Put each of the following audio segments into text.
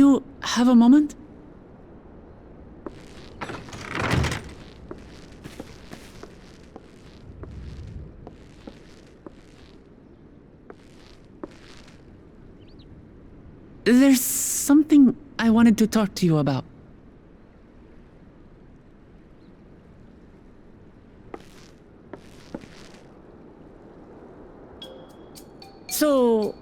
you have a moment? There's something I wanted to talk to you about. So,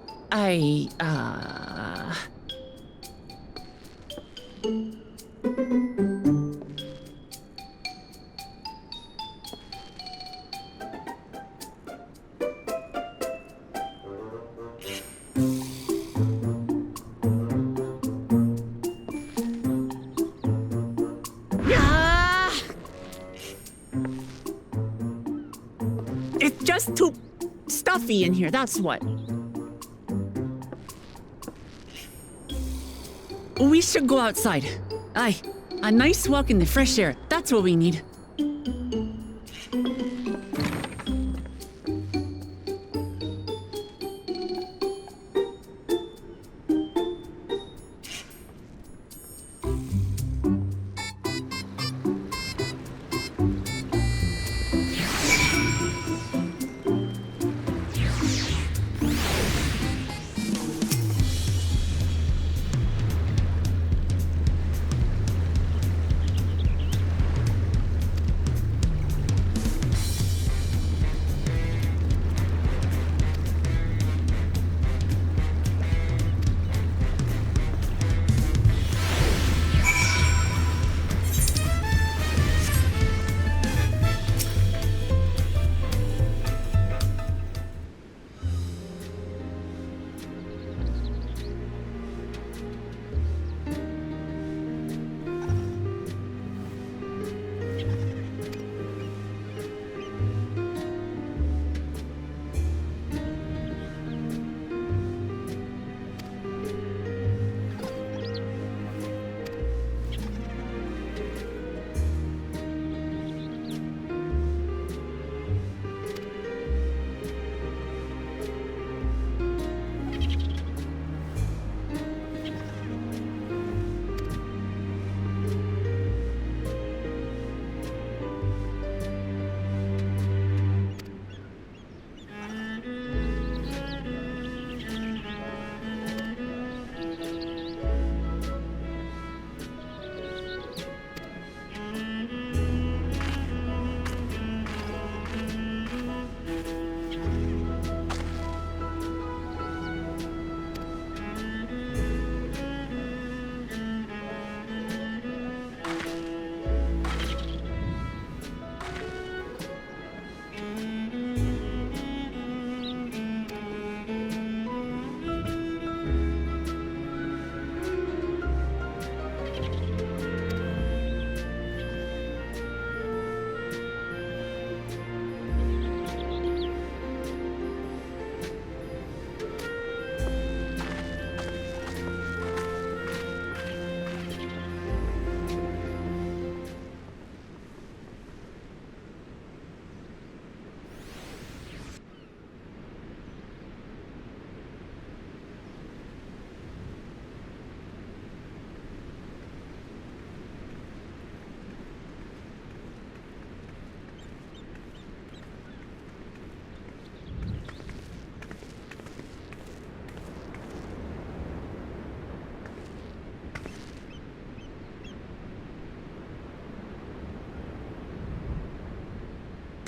it's just too stuffy in here, that's what. We should go outside. Aye, a nice walk in the fresh air, that's what we need.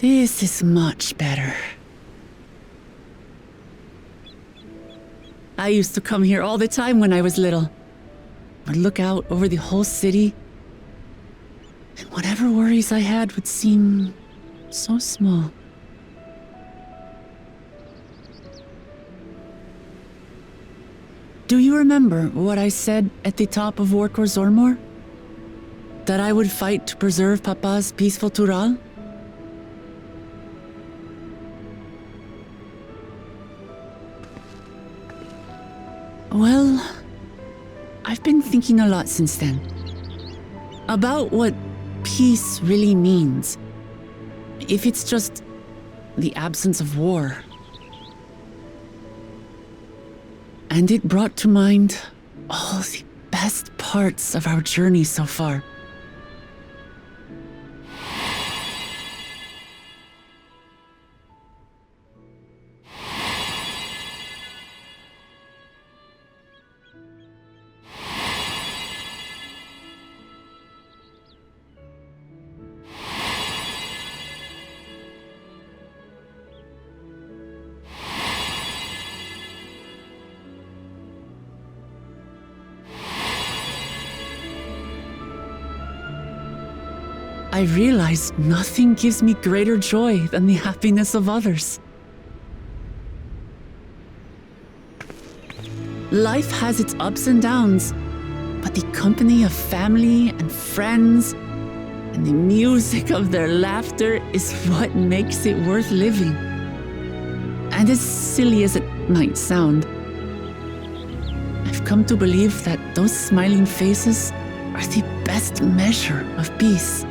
This is much better. I used to come here all the time when I was little. I'd look out over the whole city, and whatever worries I had would seem so small. Do you remember what I said at the top of Workor Zormor? That I would fight to preserve Papa's peaceful Tural? Well, I've been thinking a lot since then. About what peace really means. If it's just the absence of war. And it brought to mind all the best parts of our journey so far. I realized nothing gives me greater joy than the happiness of others. Life has its ups and downs, but the company of family and friends and the music of their laughter is what makes it worth living. And as silly as it might sound, I've come to believe that those smiling faces are the best measure of peace.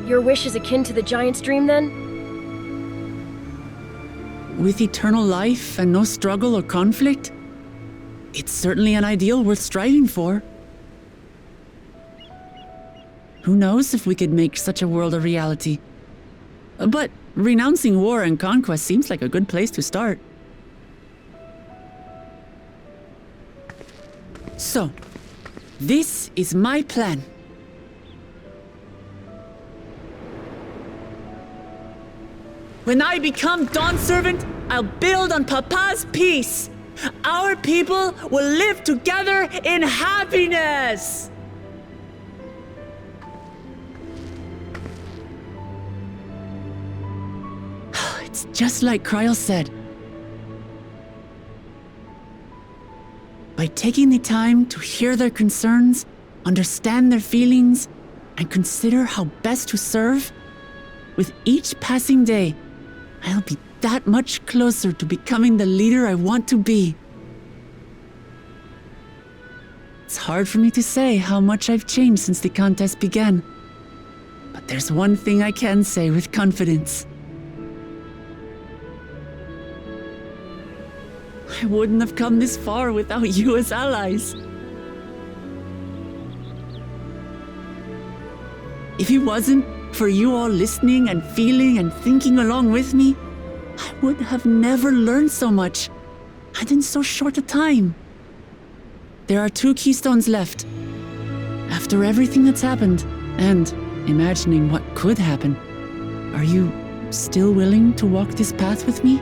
Your wish is akin to the giant's dream, then? With eternal life and no struggle or conflict, it's certainly an ideal worth striving for. Who knows if we could make such a world a reality? But renouncing war and conquest seems like a good place to start. So, this is my plan. When I become Dawn Servant, I'll build on Papa's peace. Our people will live together in happiness. It's just like Kryl said. By taking the time to hear their concerns, understand their feelings, and consider how best to serve, with each passing day, I'll be that much closer to becoming the leader I want to be. It's hard for me to say how much I've changed since the contest began. But there's one thing I can say with confidence. I wouldn't have come this far without you as allies. If it wasn't for you all listening and feeling and thinking along with me, I would have never learned so much, and in so short a time. There are 2 keystones left. After everything that's happened, and imagining what could happen, are you still willing to walk this path with me?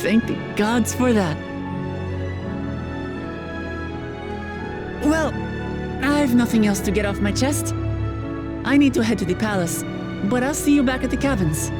Thank the gods for that. Well, I've nothing else to get off my chest. I need to head to the palace, but I'll see you back at the cabins.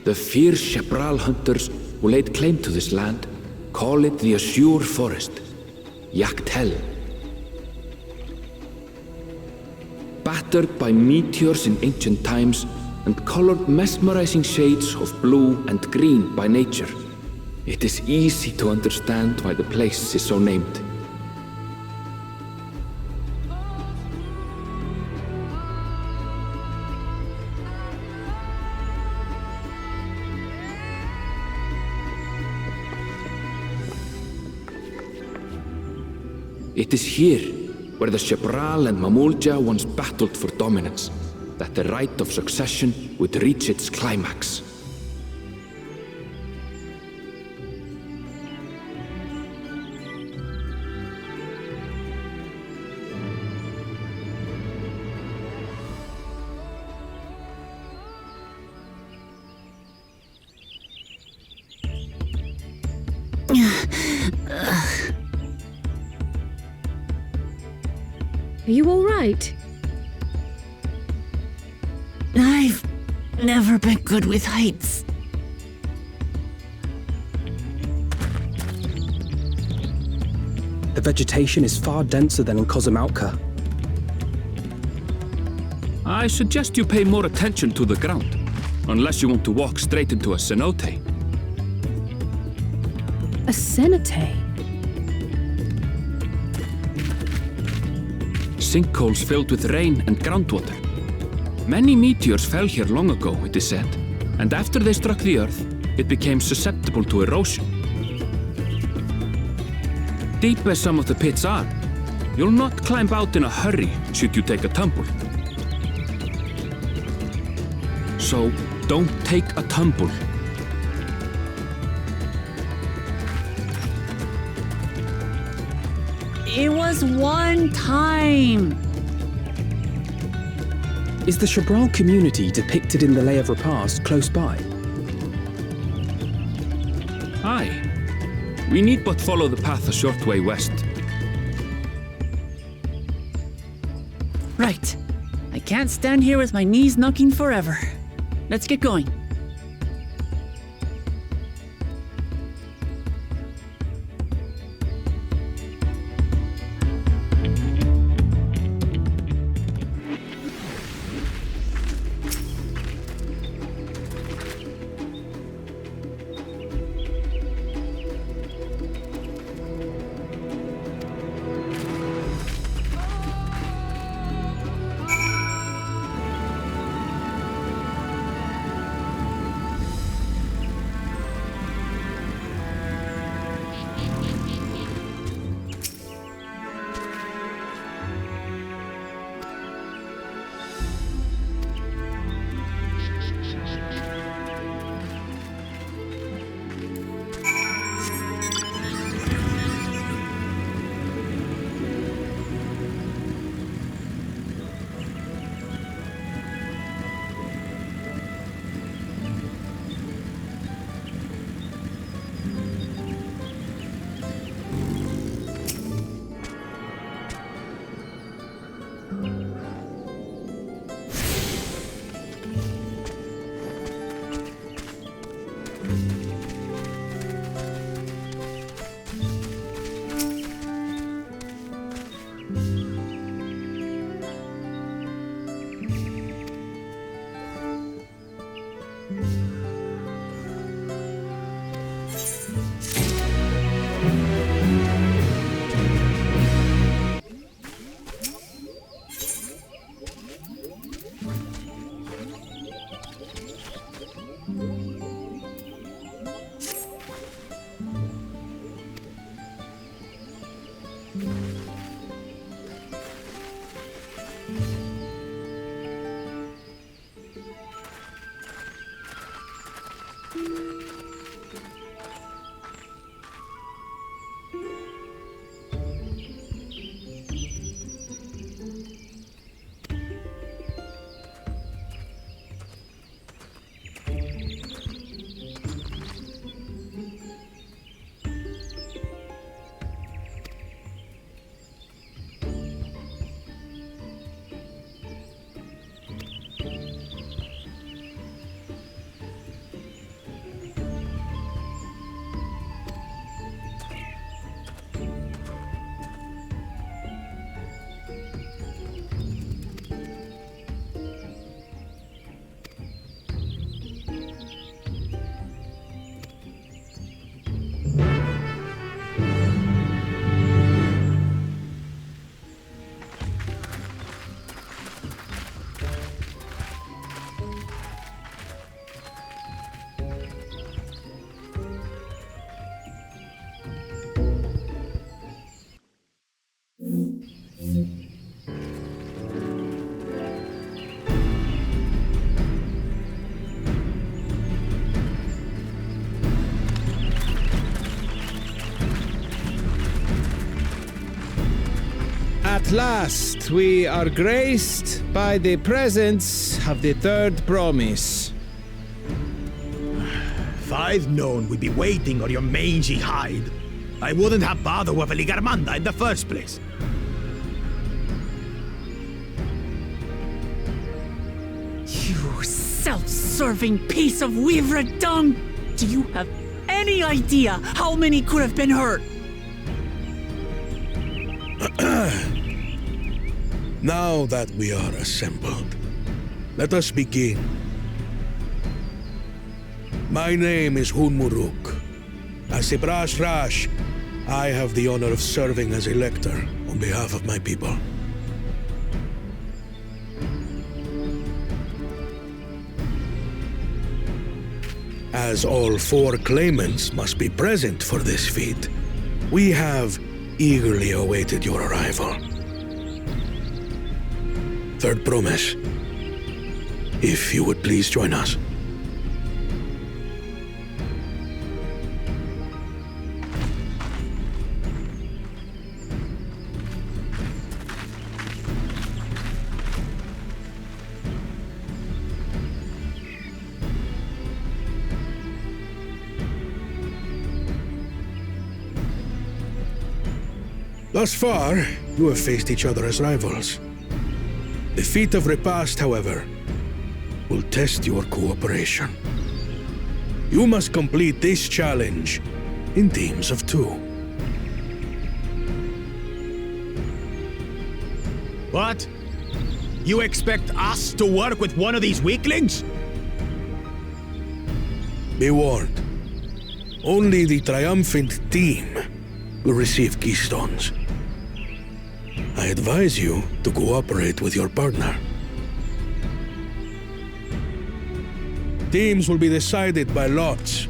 the fierce Chapral hunters who laid claim to this land call it the Azure Forest, Yaktel. Battered by meteors in ancient times and colored mesmerizing shades of blue and green by nature, it is easy to understand why the place is so named. It is here, where the Chapral and Mamulja once battled for dominance, that the right of succession would reach its climax. Are you all right? I've never been good with heights. The vegetation is far denser than in Kozumautka. I suggest you pay more attention to the ground, unless you want to walk straight into a cenote. A cenote? Sinkholes filled with rain and groundwater. Many meteors fell here long ago, it is said, and after they struck the Earth, it became susceptible to erosion. Deep as some of the pits are, you'll not climb out in a hurry should you take a tumble. So, don't take a tumble. It was one time. Is the Chapral community depicted in the Lay of Repast close by? Aye. We need but follow the path a short way west. Right. I can't stand here with my knees knocking forever. Let's get going. last, we are graced by the presence of the third promise. If I'd known we'd be waiting on your mangy hide, I wouldn't have bothered with a Ligarmanda in the first place. You self-serving piece of weaver dung! Do you have any idea how many could have been hurt? Now that we are assembled, let us begin. My name is Hunmuruk. As a Brash Rash, I have the honor of serving as a lector on behalf of my people. As all 4 claimants must be present for this feat, we have eagerly awaited your arrival. Third promise, if you would please join us. Thus far, you have faced each other as rivals. The feat of repast, however, will test your cooperation. You must complete this challenge in teams of 2. What? You expect us to work with one of these weaklings? Be warned, only the triumphant team will receive keystones. I advise you to cooperate with your partner. Teams will be decided by lots.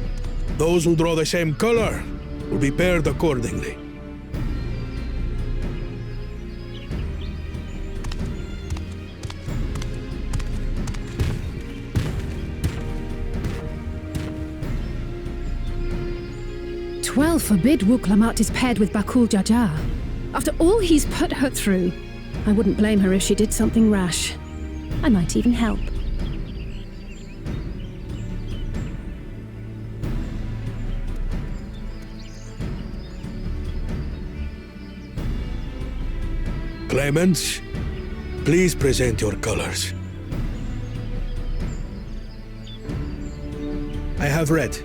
Those who draw the same color will be paired accordingly. Twelve forbid Wuklamat is paired with Bakul Jaja. After all he's put her through, I wouldn't blame her if she did something rash. I might even help. Claimants, please present your colors. I have red.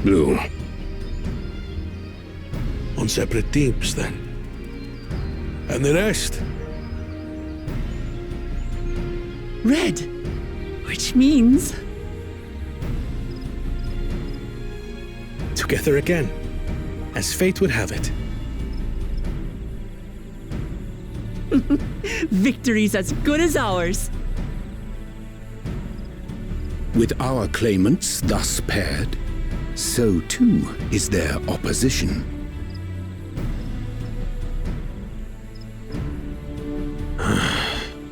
Blue. On separate teams, then. And the rest? Red, which means... Together again, as fate would have it. Victory's as good as ours. With our claimants thus paired, so too is their opposition.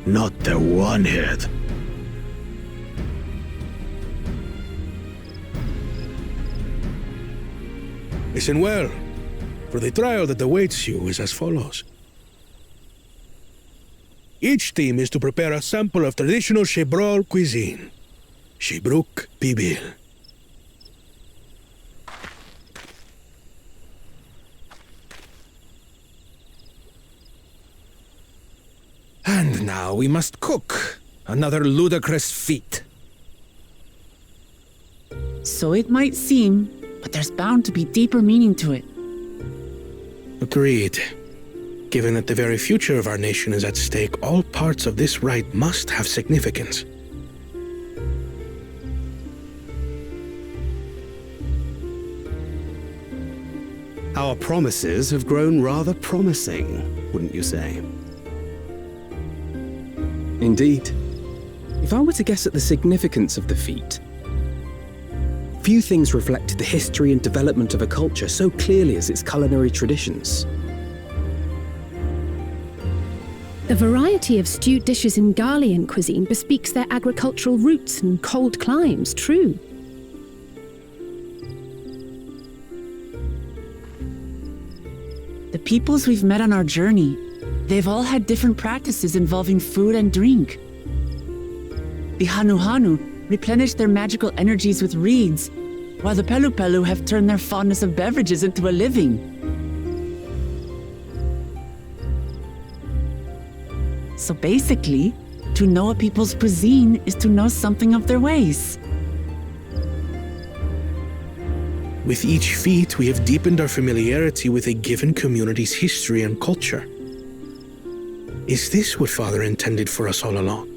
Not the one-head. Listen well, for the trial that awaits you is as follows. Each team is to prepare a sample of traditional Shebrol cuisine. Shibruk Pibil. And now we must cook. Another ludicrous feat. So it might seem, but there's bound to be deeper meaning to it. Agreed. Given that the very future of our nation is at stake, all parts of this rite must have significance. Our promises have grown rather promising, wouldn't you say? Indeed. If I were to guess at the significance of the feat, few things reflect the history and development of a culture so clearly as its culinary traditions. The variety of stewed dishes in Garlean cuisine bespeaks their agricultural roots and cold climes, true. The peoples we've met on our journey, they've all had different practices involving food and drink. The Hanu replenish their magical energies with reeds, while the Pelu have turned their fondness of beverages into a living. So basically, to know a people's cuisine is to know something of their ways. With each feat, we have deepened our familiarity with a given community's history and culture. Is this what Father intended for us all along?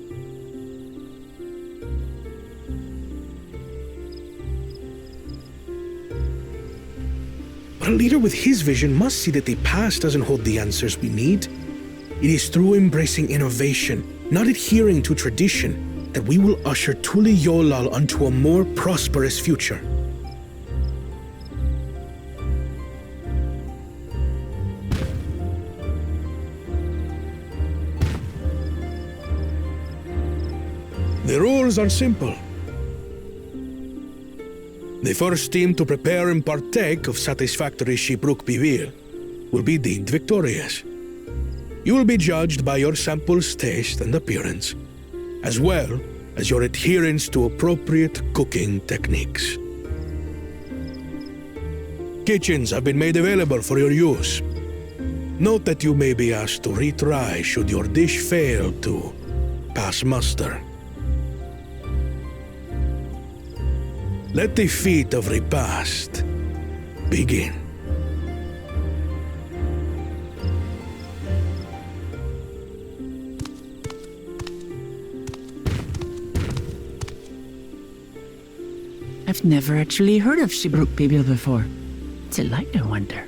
But a leader with his vision must see that the past doesn't hold the answers we need. It is through embracing innovation, not adhering to tradition, that we will usher Tuli Yolal onto a more prosperous future. The rules are simple. The first team to prepare and partake of satisfactory Shibruk Bivir will be deemed victorious. You will be judged by your sample's taste and appearance, as well as your adherence to appropriate cooking techniques. Kitchens have been made available for your use. Note that you may be asked to retry should your dish fail to pass muster. Let the feat of repast begin. I've never actually heard of Shibruk Bibil before. It's a light, I wonder.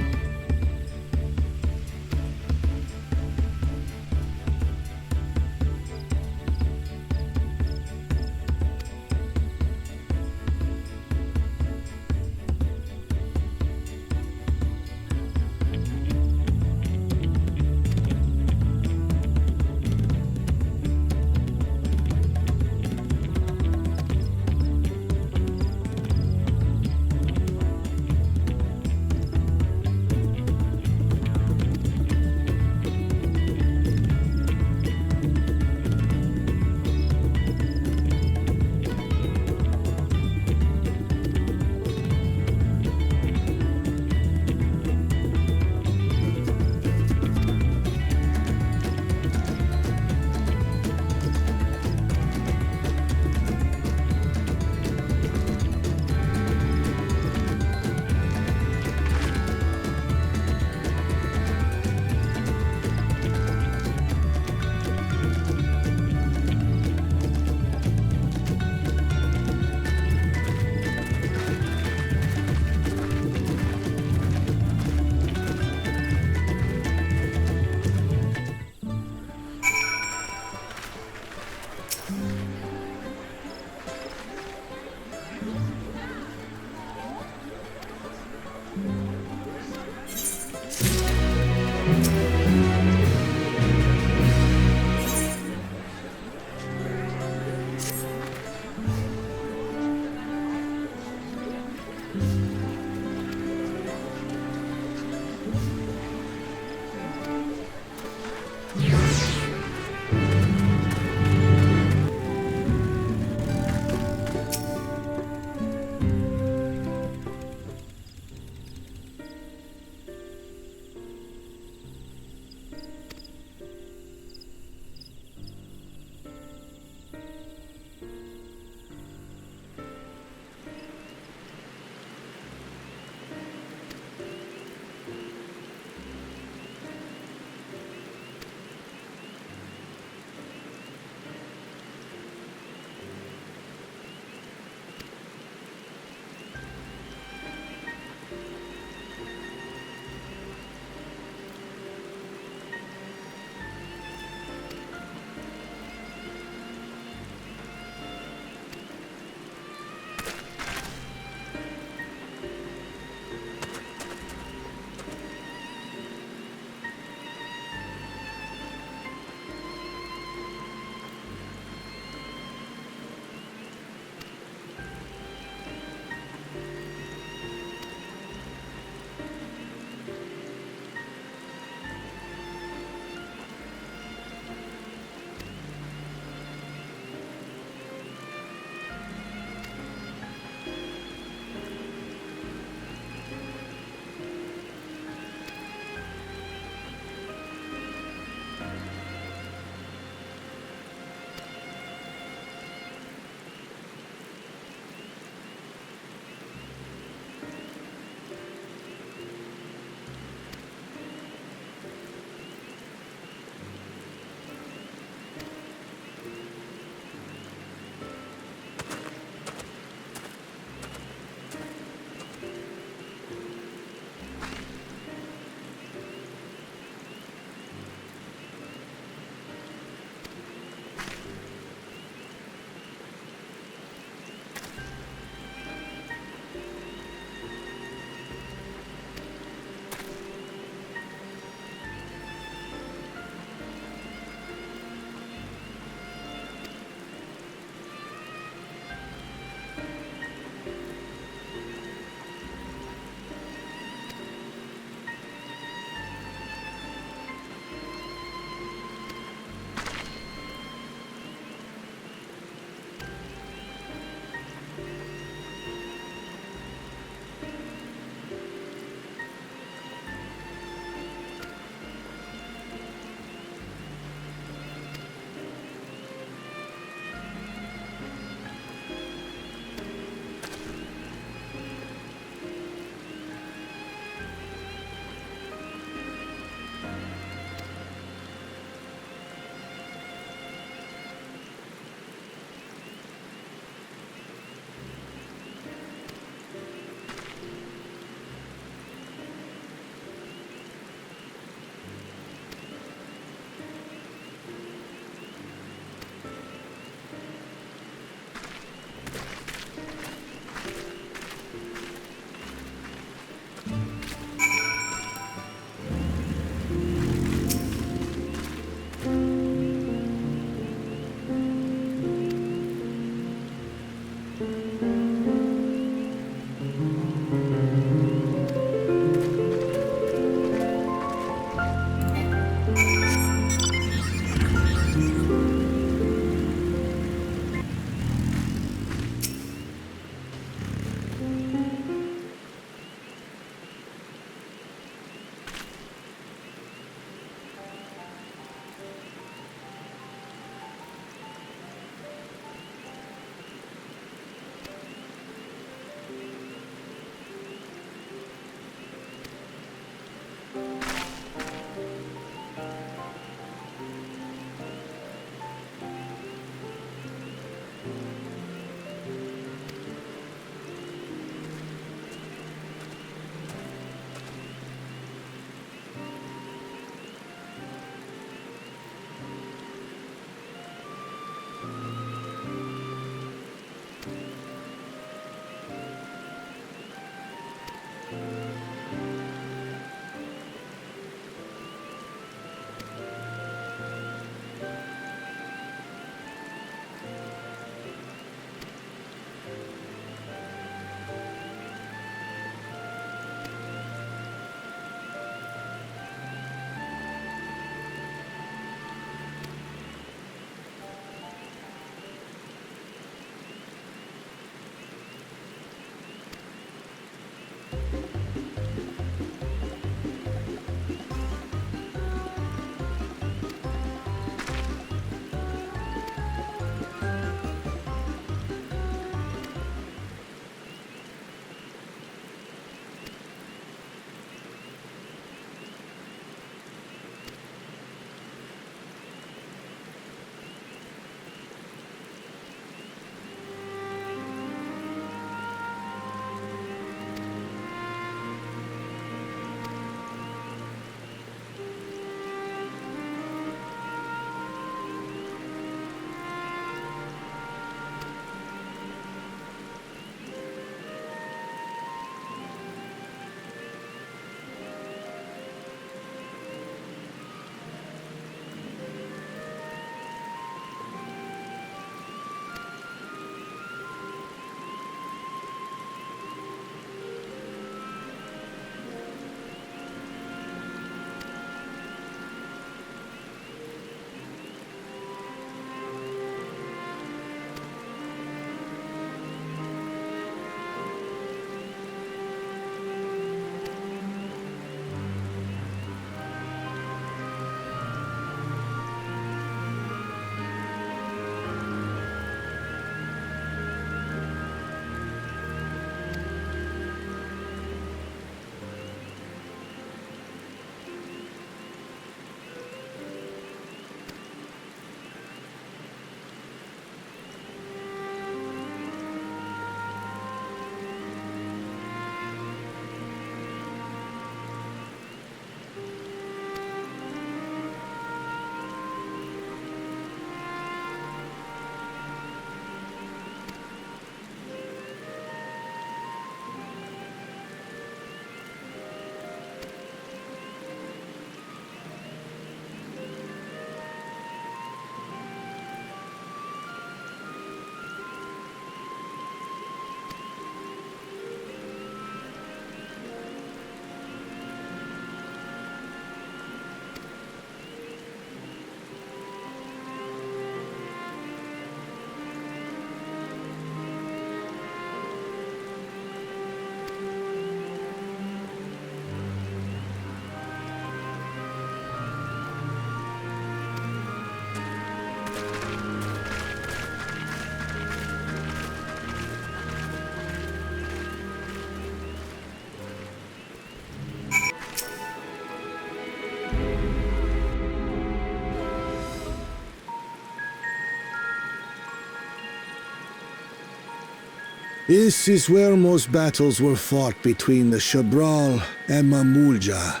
This is where most battles were fought between the Shabral and Mamulja,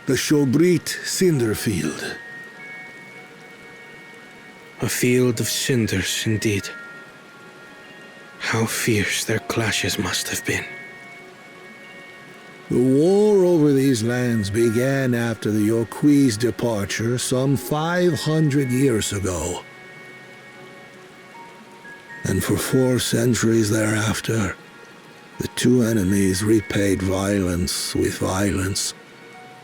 the Shobrit Cinderfield. A field of cinders, indeed. How fierce their clashes must have been. The war over these lands began after the Yoqui's departure some 500 years ago. And for 4 centuries thereafter, the two enemies repaid violence with violence.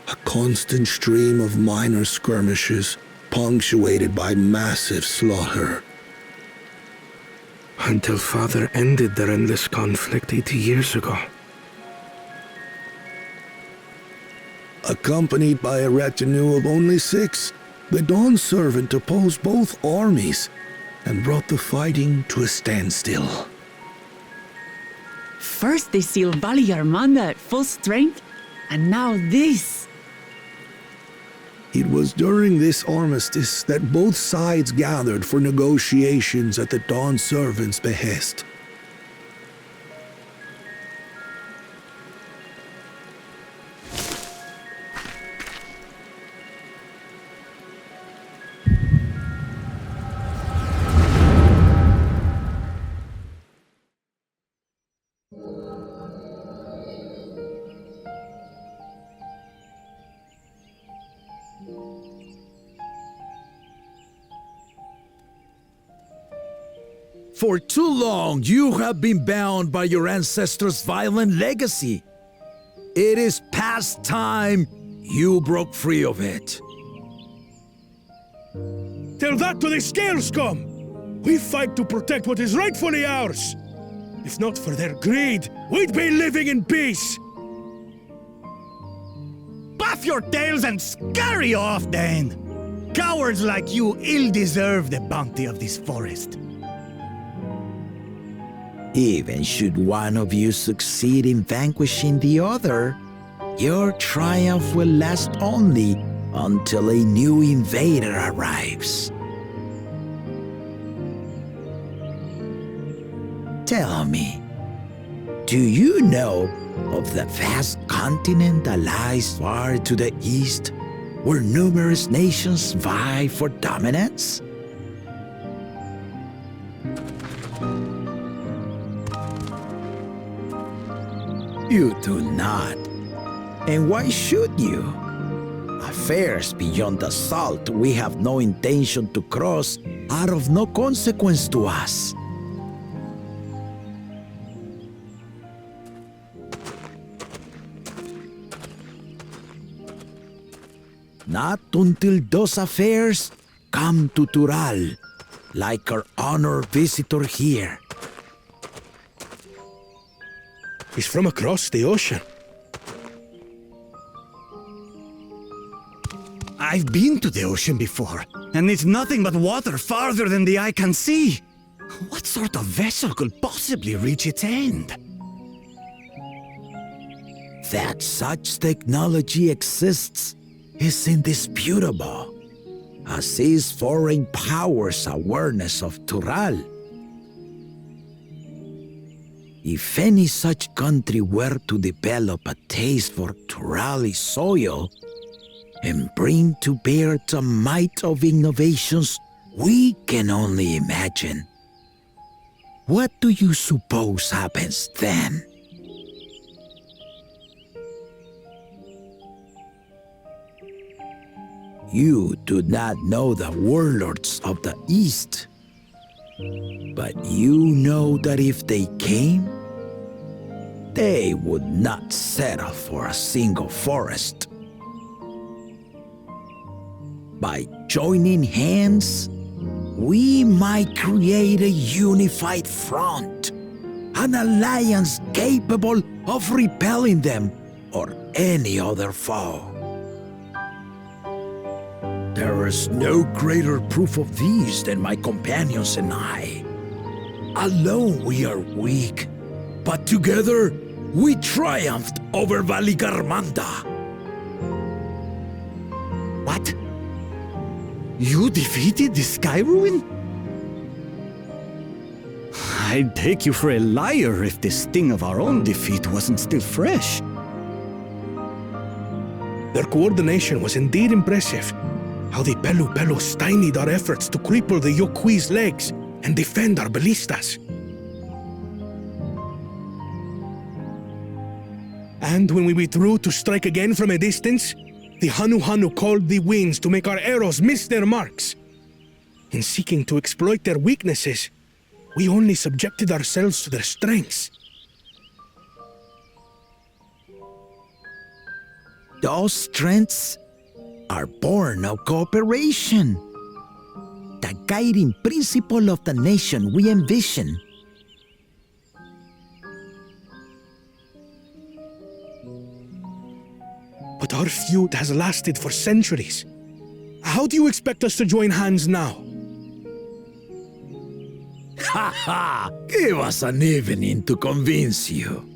A constant stream of minor skirmishes, punctuated by massive slaughter. Until Father ended their endless conflict 80 years ago. Accompanied by a retinue of only 6, the Dawn Servant opposed both armies and brought the fighting to a standstill. First they sealed Valley Armanda at full strength, and now this. It was during this armistice that both sides gathered for negotiations at the Dawn Servant's behest. For too long, you have been bound by your ancestors' violent legacy. It is past time you broke free of it. Tell that to the Scale Scum! We fight to protect what is rightfully ours! If not for their greed, we'd be living in peace! Puff your tails and scurry off, then! Cowards like you ill deserve the bounty of this forest. Even should one of you succeed in vanquishing the other, your triumph will last only until a new invader arrives. Tell me, do you know of the vast continent that lies far to the east, where numerous nations vie for dominance? You do not. And why should you? Affairs beyond the salt we have no intention to cross are of no consequence to us. Not until those affairs come to Tural, like our honored visitor here. He's from across the ocean. I've been to the ocean before, and it's nothing but water farther than the eye can see. What sort of vessel could possibly reach its end? That such technology exists is indisputable, as is foreign powers' awareness of Tural. If any such country were to develop a taste for Turali soil and bring to bear the might of innovations we can only imagine, what do you suppose happens then? You do not know the warlords of the East, but you know that if they came, they would not settle for a single forest. By joining hands, we might create a unified front, an alliance capable of repelling them or any other foe. There is no greater proof of these than my companions and I. Alone we are weak, but together we triumphed over Valigarmanda. What? You defeated the Sky Ruin? I'd take you for a liar if the sting of our own defeat wasn't still fresh. Their coordination was indeed impressive. How the Pelu stymied our efforts to cripple the Yokui's legs and defend our ballistas. And when we withdrew to strike again from a distance, the Hanu called the winds to make our arrows miss their marks. In seeking to exploit their weaknesses, we only subjected ourselves to their strengths. Those strengths are born of cooperation. The guiding principle of the nation we envision. But our feud has lasted for centuries. How do you expect us to join hands now? Ha ha! Give us an evening to convince you.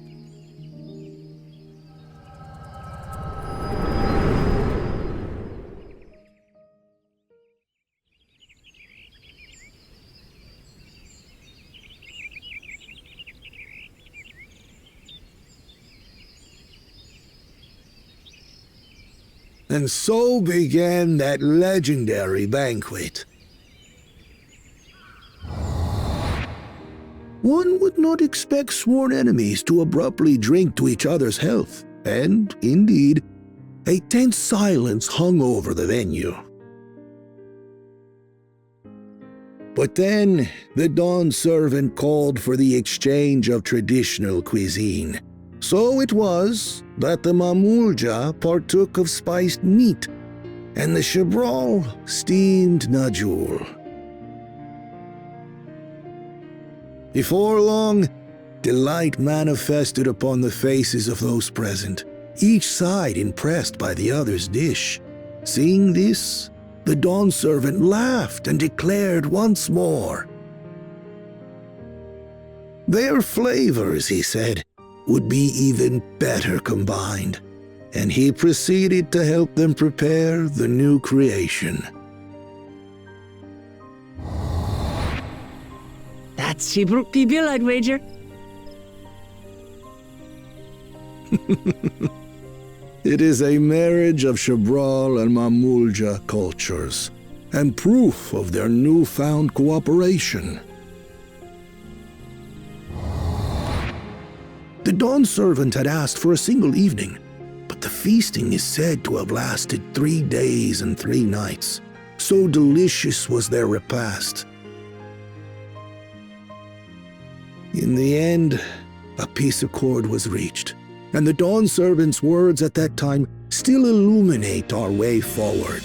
And so began that legendary banquet. One would not expect sworn enemies to abruptly drink to each other's health, and, indeed, a tense silence hung over the venue. But then, the dawn servant called for the exchange of traditional cuisine. So it was that the Mamulja partook of spiced meat, and the Chibral steamed najul. Before long, delight manifested upon the faces of those present, each side impressed by the other's dish. Seeing this, the dawn servant laughed and declared once more. Their flavors, he said, would be even better combined, and he proceeded to help them prepare the new creation. That's Shibruk Pibil, I'd wager. It is a marriage of Chibral and Mamulja cultures, and proof of their newfound cooperation. The dawn servant had asked for a single evening, but the feasting is said to have lasted 3 days and 3 nights. So delicious was their repast. In the end, a peace accord was reached, and the dawn servant's words at that time still illuminate our way forward.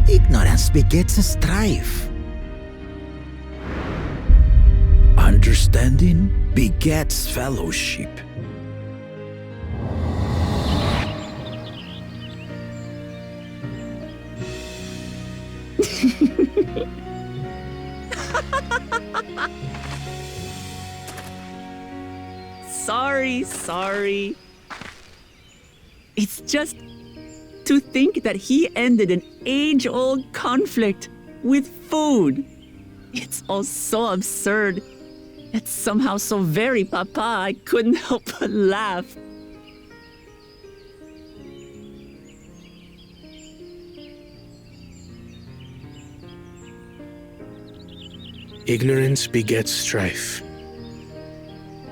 Ignorance begets strife. Understanding begets fellowship. Sorry. It's just to think that he ended an age-old conflict with food. It's all so absurd. It's somehow so very papa, I couldn't help but laugh. Ignorance begets strife.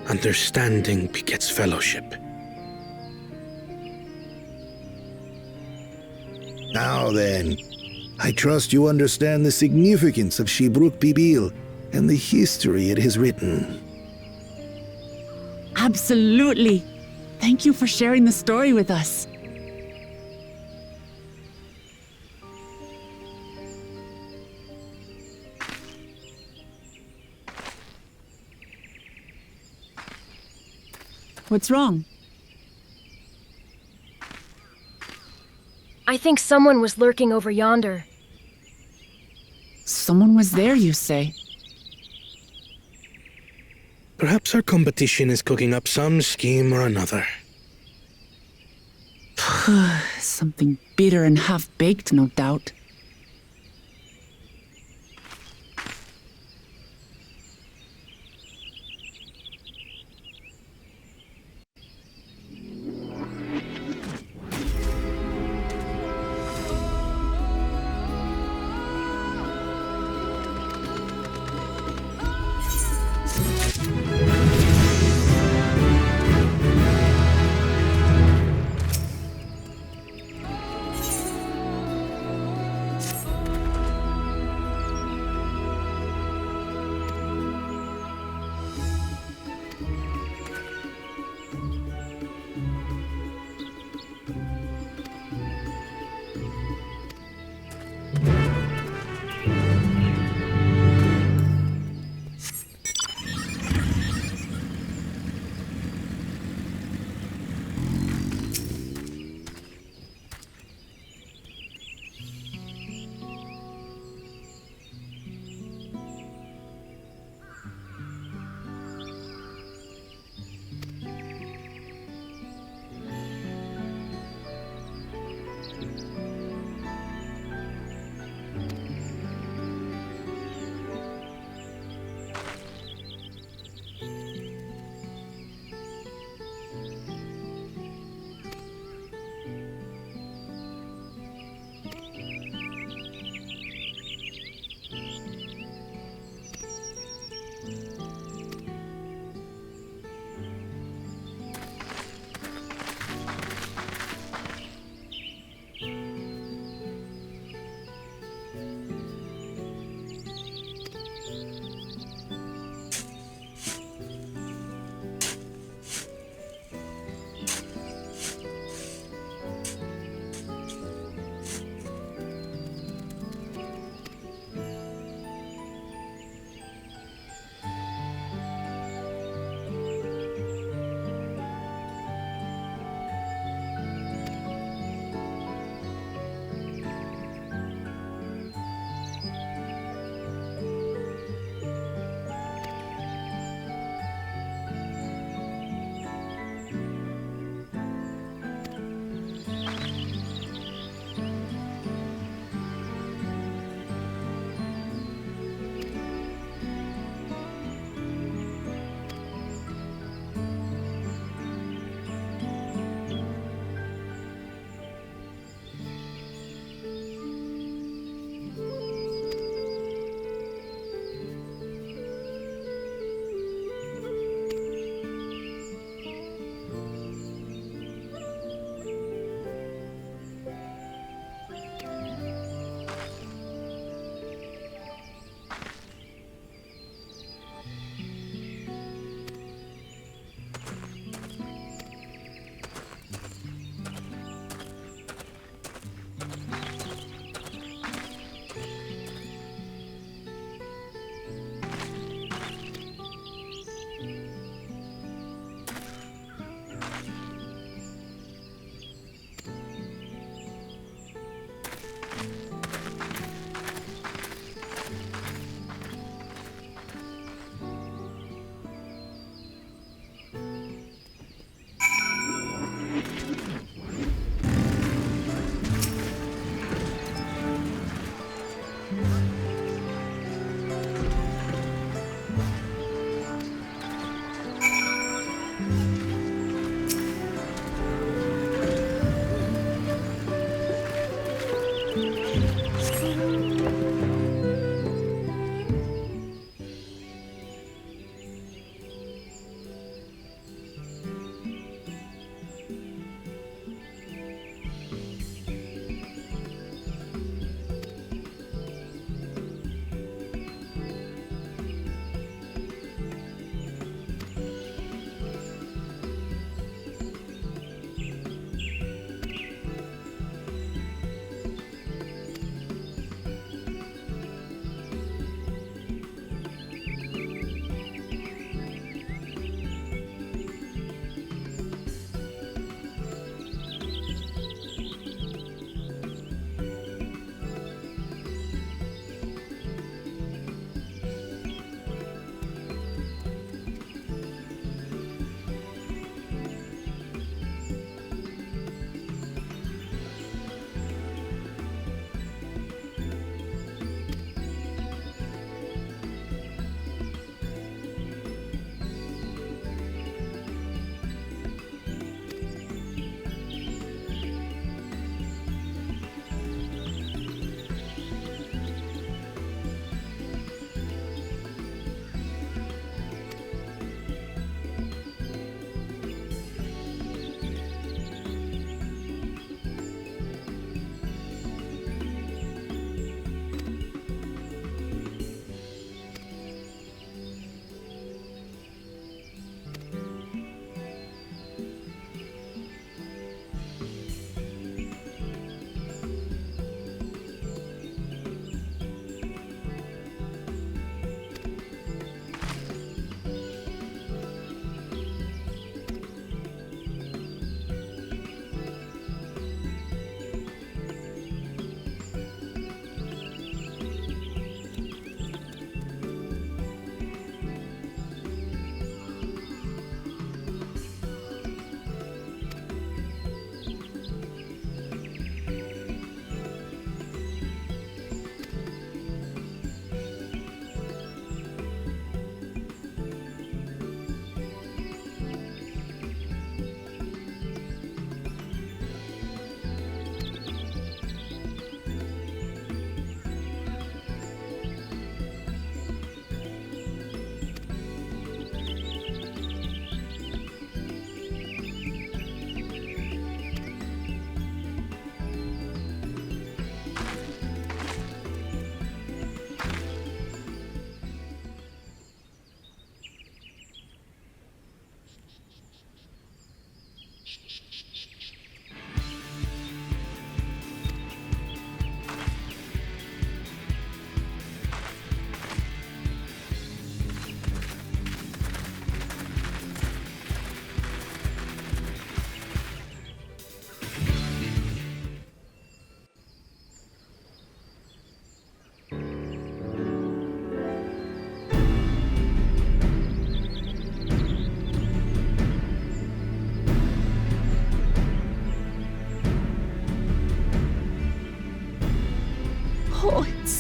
Understanding begets fellowship. Now then, I trust you understand the significance of Shibruk Pibil and the history it has written. Absolutely. Thank you for sharing the story with us. What's wrong? I think someone was lurking over yonder. Someone was there, you say? Perhaps our competition is cooking up some scheme or another. Something bitter and half-baked, no doubt.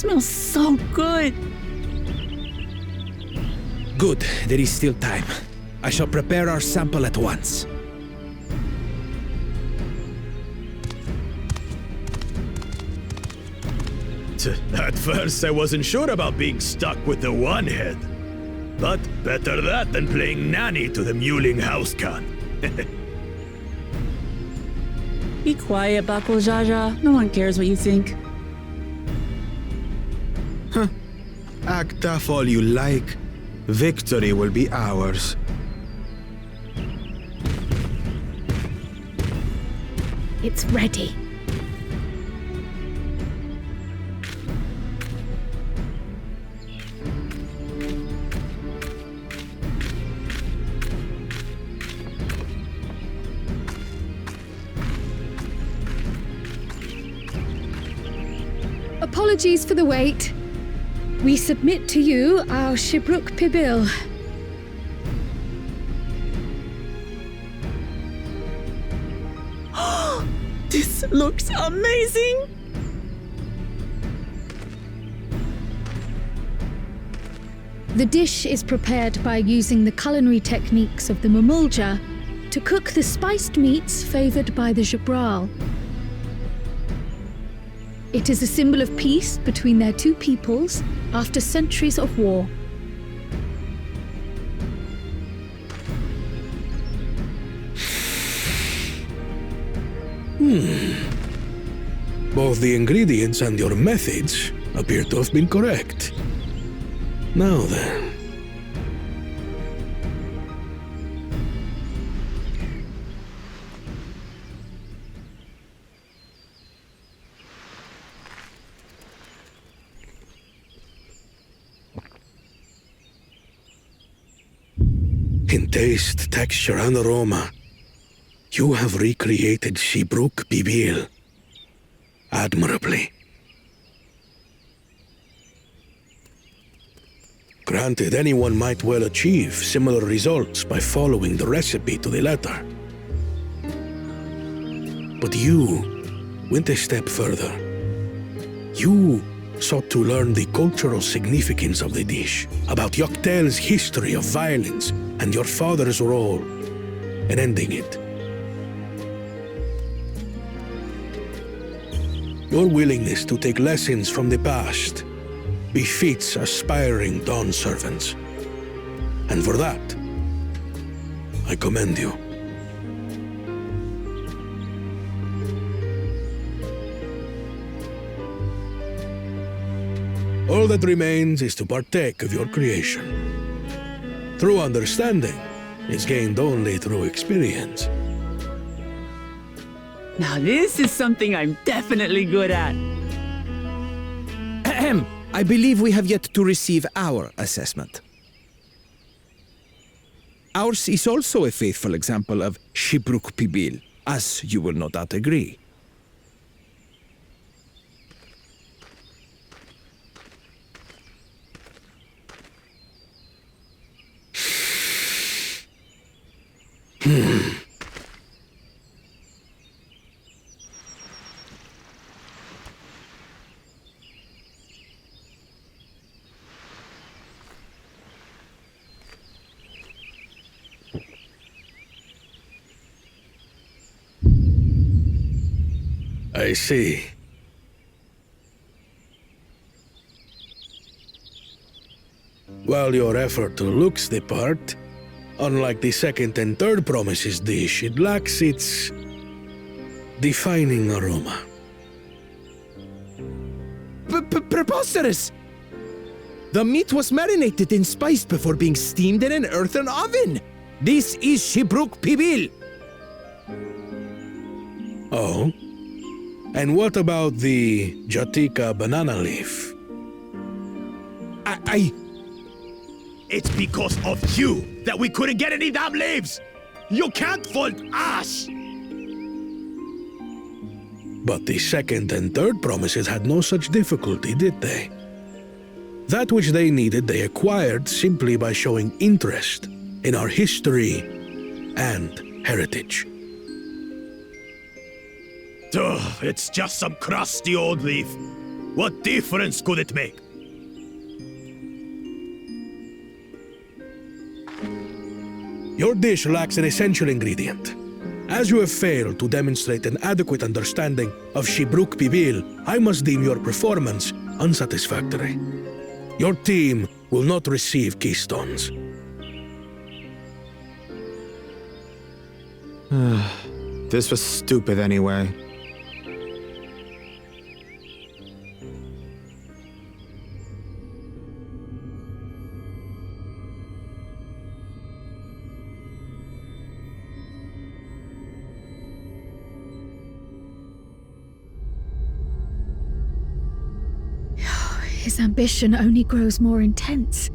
smells so good. Good, there is still time. I shall prepare our sample at once. At first, I wasn't sure about being stuck with the one head. But better that than playing nanny to the mewling housecan. Be quiet, Bakul Jaja. No one cares what you think. Act tough all you like. Victory will be ours. It's ready. Apologies for the wait. We submit to you our Shibruk Pibil. This looks amazing! The dish is prepared by using the culinary techniques of the Mamulja to cook the spiced meats favored by the Jabral. It is a symbol of peace between their two peoples after centuries of war. Both the ingredients and your methods appear to have been correct. Now then. In taste, texture, and aroma, you have recreated Shibruk Pibil admirably. Granted, anyone might well achieve similar results by following the recipe to the letter. But you went a step further. You sought to learn the cultural significance of the dish, about Yoktel's history of violence and your father's role in ending it. Your willingness to take lessons from the past befits aspiring Dawn servants. And for that, I commend you. All that remains is to partake of your creation. True understanding is gained only through experience. Now this is something I'm definitely good at. Ahem. I believe we have yet to receive our assessment. Ours is also a faithful example of Shibruk Pibil, as you will no doubt agree. I see. While your effort looks the part, unlike the second and third promises dish, it lacks its defining aroma. Preposterous! The meat was marinated and spiced before being steamed in an earthen oven. This is Shibruk Pibil. Oh? And what about the Jatika banana leaf? It's because of you that we couldn't get any damn leaves! You can't fault us! But the second and third promises had no such difficulty, did they? That which they needed they acquired simply by showing interest in our history and heritage. Ugh, it's just some crusty old leaf. What difference could it make? Your dish lacks an essential ingredient. As you have failed to demonstrate an adequate understanding of Shibruk Pibil, I must deem your performance unsatisfactory. Your team will not receive keystones. This was stupid anyway. His ambition only grows more intense.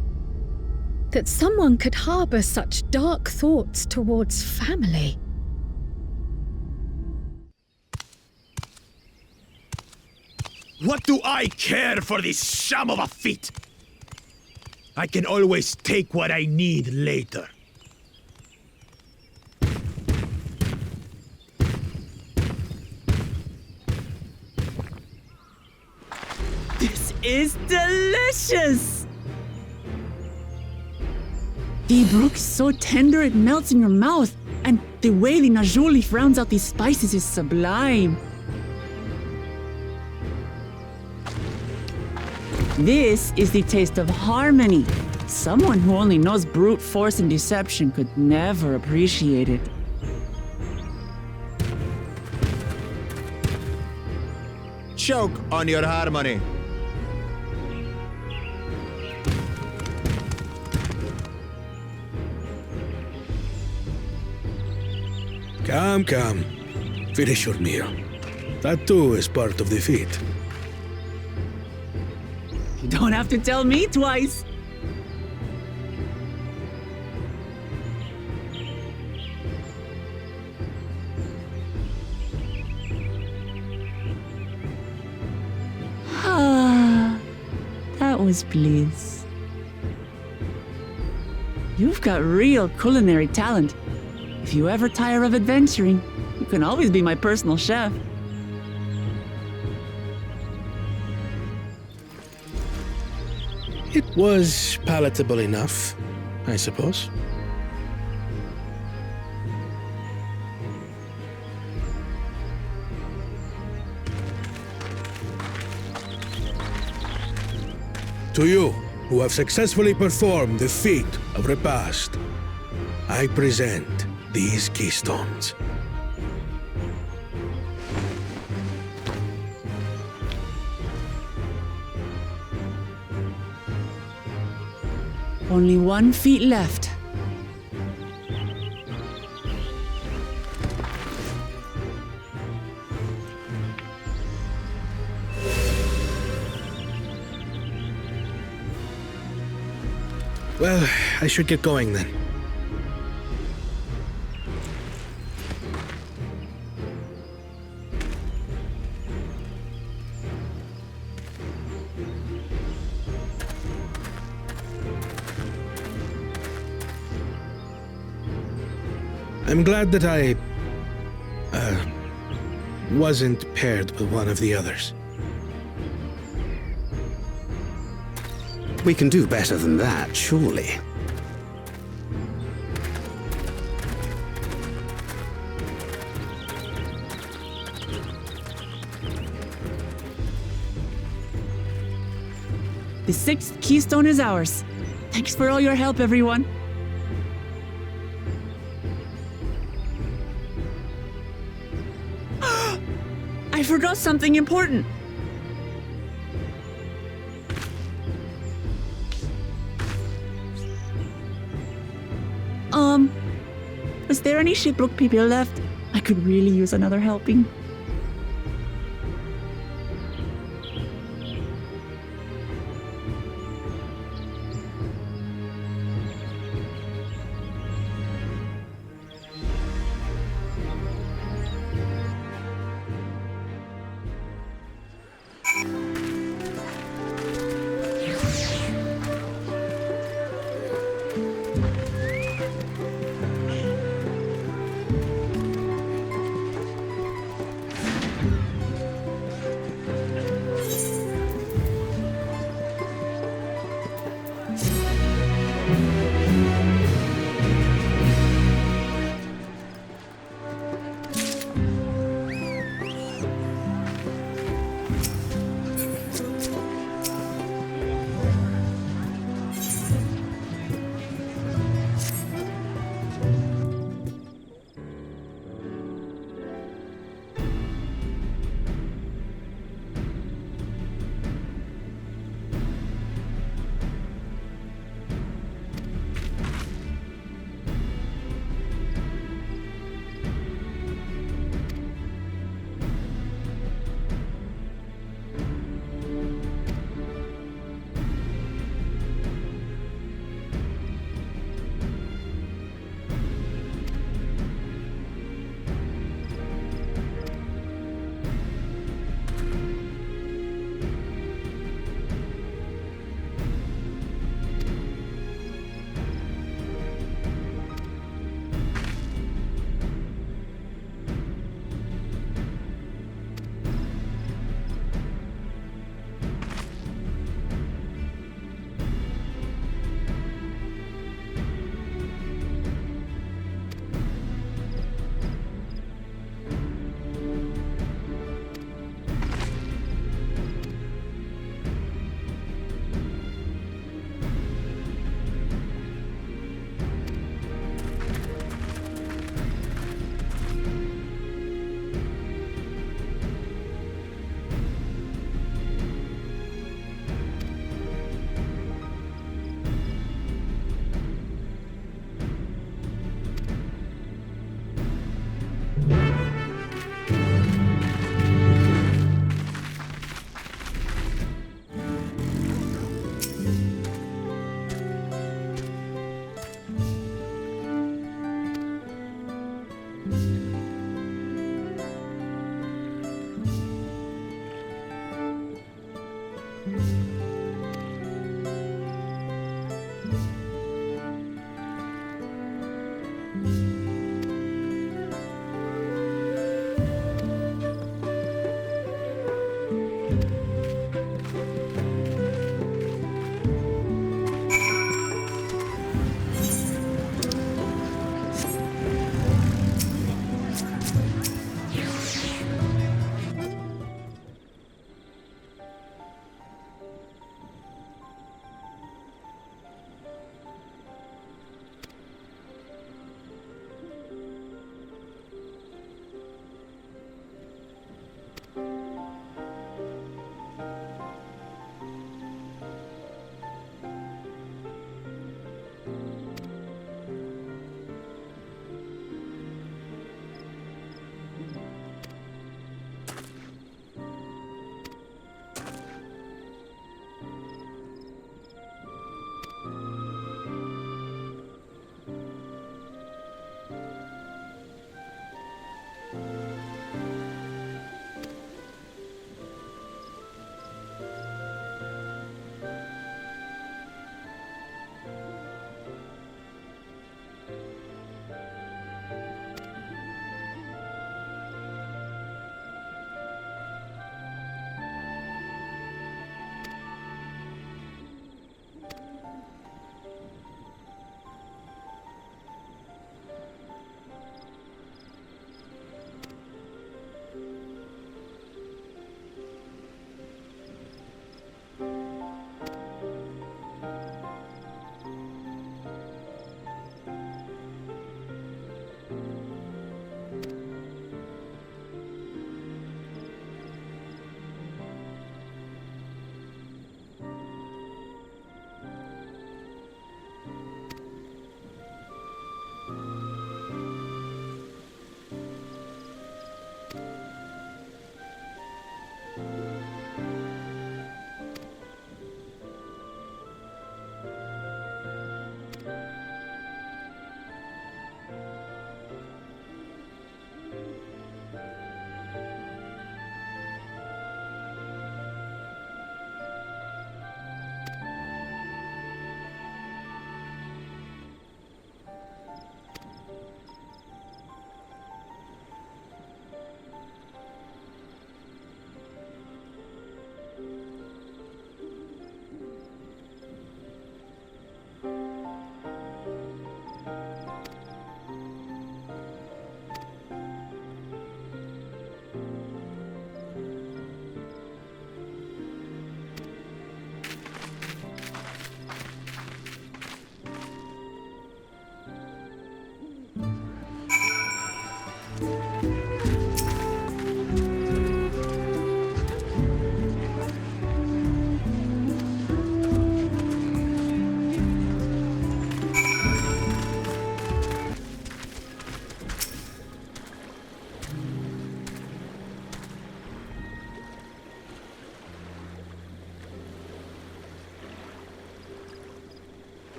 That someone could harbor such dark thoughts towards family. What do I care for this sham of a feat? I can always take what I need later. This is delicious! The brook is so tender it melts in your mouth, and the way the najou leaf rounds out these spices is sublime. This is the taste of harmony. Someone who only knows brute force and deception could never appreciate it. Choke on your harmony. Come. Finish your meal. That too is part of the feat. You don't have to tell me twice. Ah, that was bliss. You've got real culinary talent. If you ever tire of adventuring, you can always be my personal chef. It was palatable enough, I suppose. To you, who have successfully performed the feat of repast, I present these keystones. Only 1 feet left. Well, I should get going then. I'm glad that I wasn't paired with one of the others. We can do better than that, surely. The 6th keystone is ours. Thanks for all your help, everyone. I forgot something important. Is there any Shibruk people left? I could really use another helping.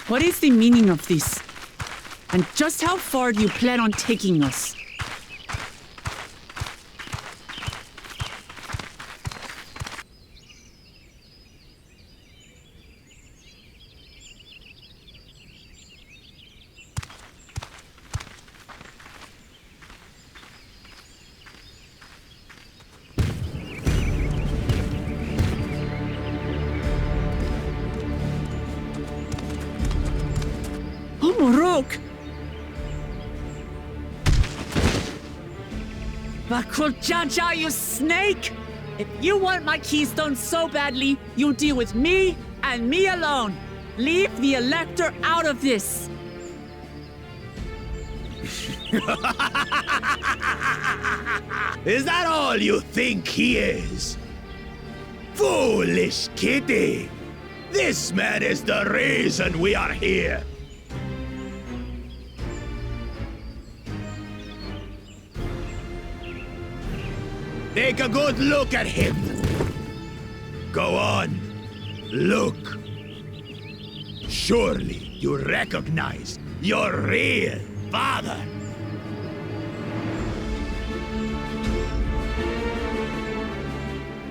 What is the meaning of this? And just how far do you plan on taking us? Morok! Bakuljaja, you snake! If you want my keystone so badly, you deal with me and me alone. Leave the Elector out of this. Is that all you think he is? Foolish kitty! This man is the reason we are here. Take a good look at him. Go on, look. Surely you recognize your real father.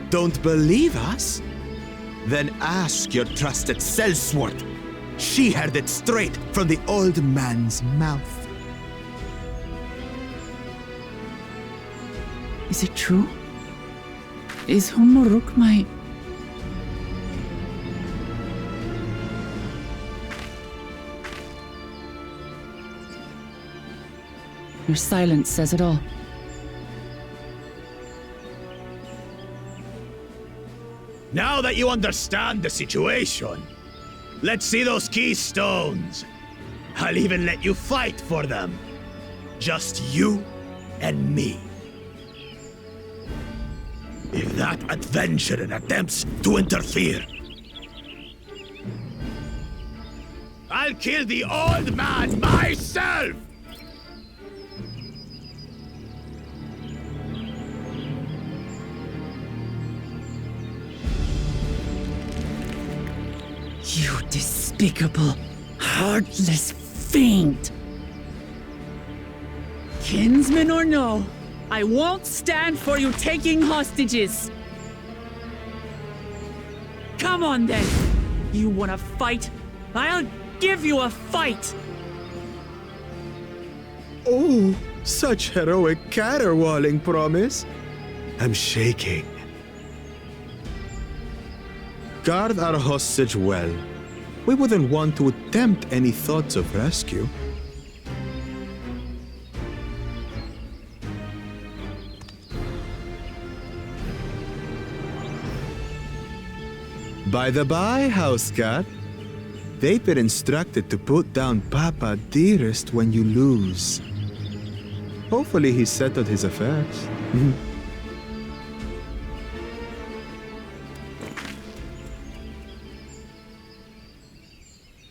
Don't believe us? Then ask your trusted sellsword. She heard it straight from the old man's mouth. Is it true? Is Humoruk my... Your silence says it all. Now that you understand the situation, let's see those keystones. I'll even let you fight for them. Just you and me. If that adventurer attempts to interfere, I'll kill the old man myself! You despicable, heartless fiend! Kinsman or no, I won't stand for you taking hostages! Come on then! You wanna fight? I'll give you a fight! Oh, such heroic caterwauling promise. I'm shaking. Guard our hostage well. We wouldn't want to attempt any thoughts of rescue. By the by, housecat, they've been instructed to put down Papa Dearest when you lose. Hopefully he settled his affairs.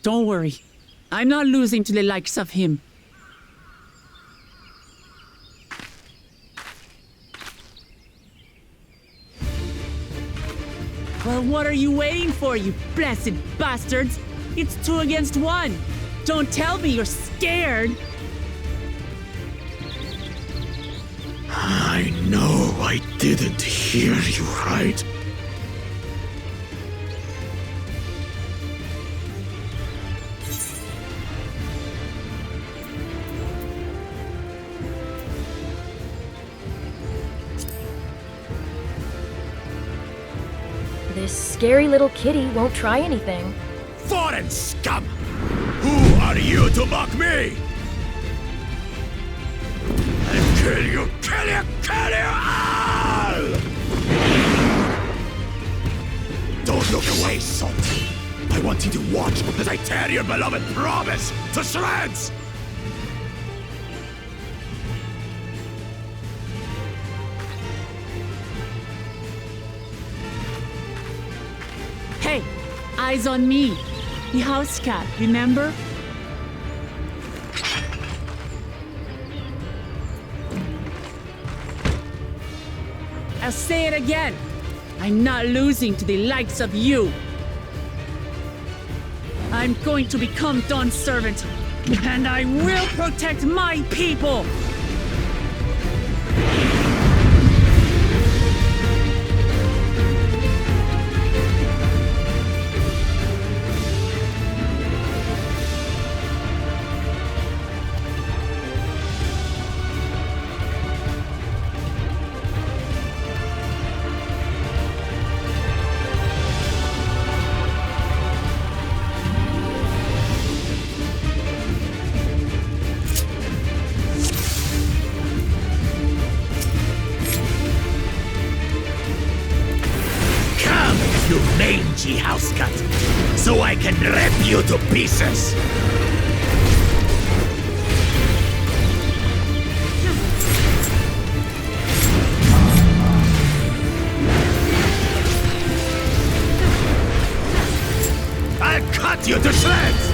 Don't worry. I'm not losing to the likes of him. Well, what are you waiting for, you blessed bastards? It's 2 against 1. Don't tell me you're scared. I know I didn't hear you right. This scary little kitty won't try anything. Foreign scum! Who are you to mock me? And kill you all! Don't look away, Salt. I want you to watch as I tear your beloved promise to shreds! Hey, eyes on me. The house cat, remember? I'll say it again. I'm not losing to the likes of you. I'm going to become Dawn's servant, and I will protect my people! You mangy housecut, so I can rip you to pieces! I'll cut you to shreds!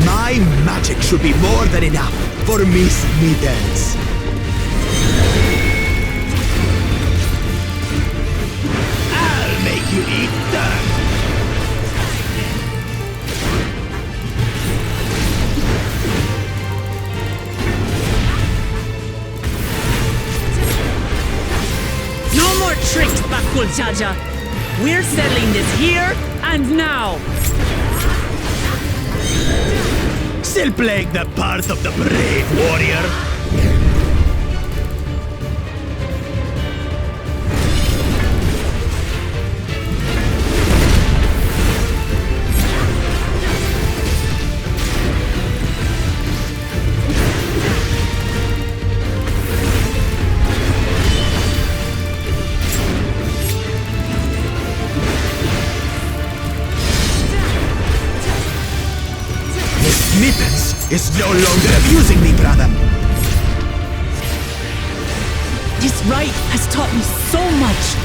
My magic should be more than enough for Miss Middens. I'll make you eat dirt. No more tricks, Bakul Jaja! We're settling this here and now! Still playing the part of the brave warrior? Mittens is no longer abusing me, brother. This rite has taught me so much.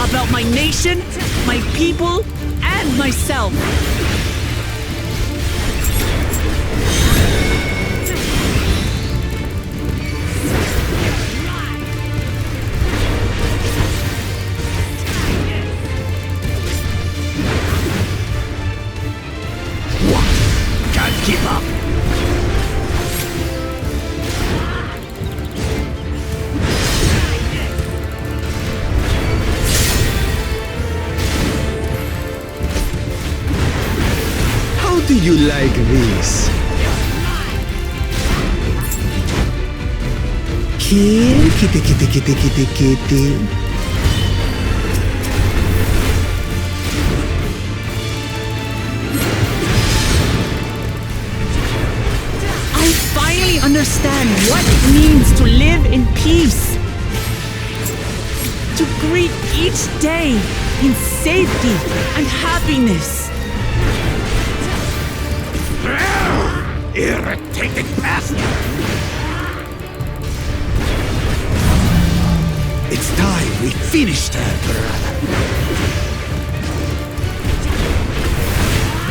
About my nation, my people, and myself. Keep up! How do you like this? Here, kitty, kitty, kitty, kitty, kitty. Understand what it means to live in peace. To greet each day in safety and happiness. Irritating bastard! It's time we finished her, brother.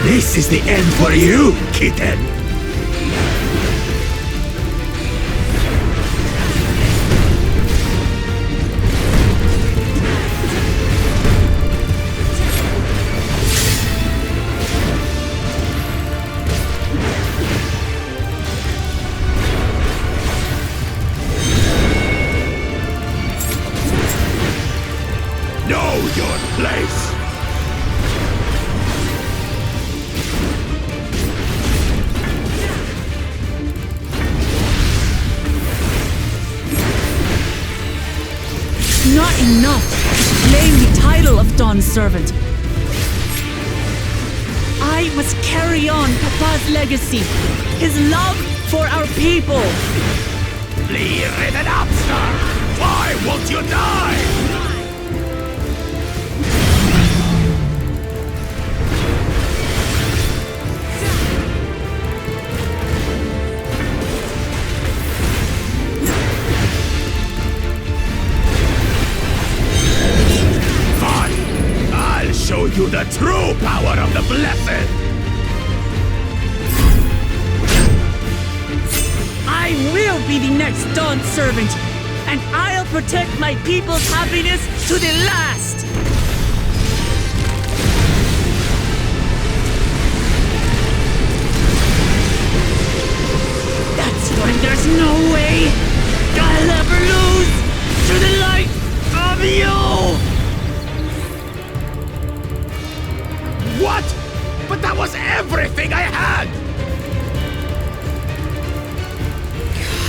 This is the end for you, kitten! Know your place! Not enough to claim the title of Dawn's servant. I must carry on Papa's legacy, his love for our people. Flea-ridden upstart! Why won't you die? Show you the true power of the Blessed! I will be the next Dawn servant, and I'll protect my people's happiness to the last! That's why there's no way I'll ever lose to the light of you! What? But that was everything I had!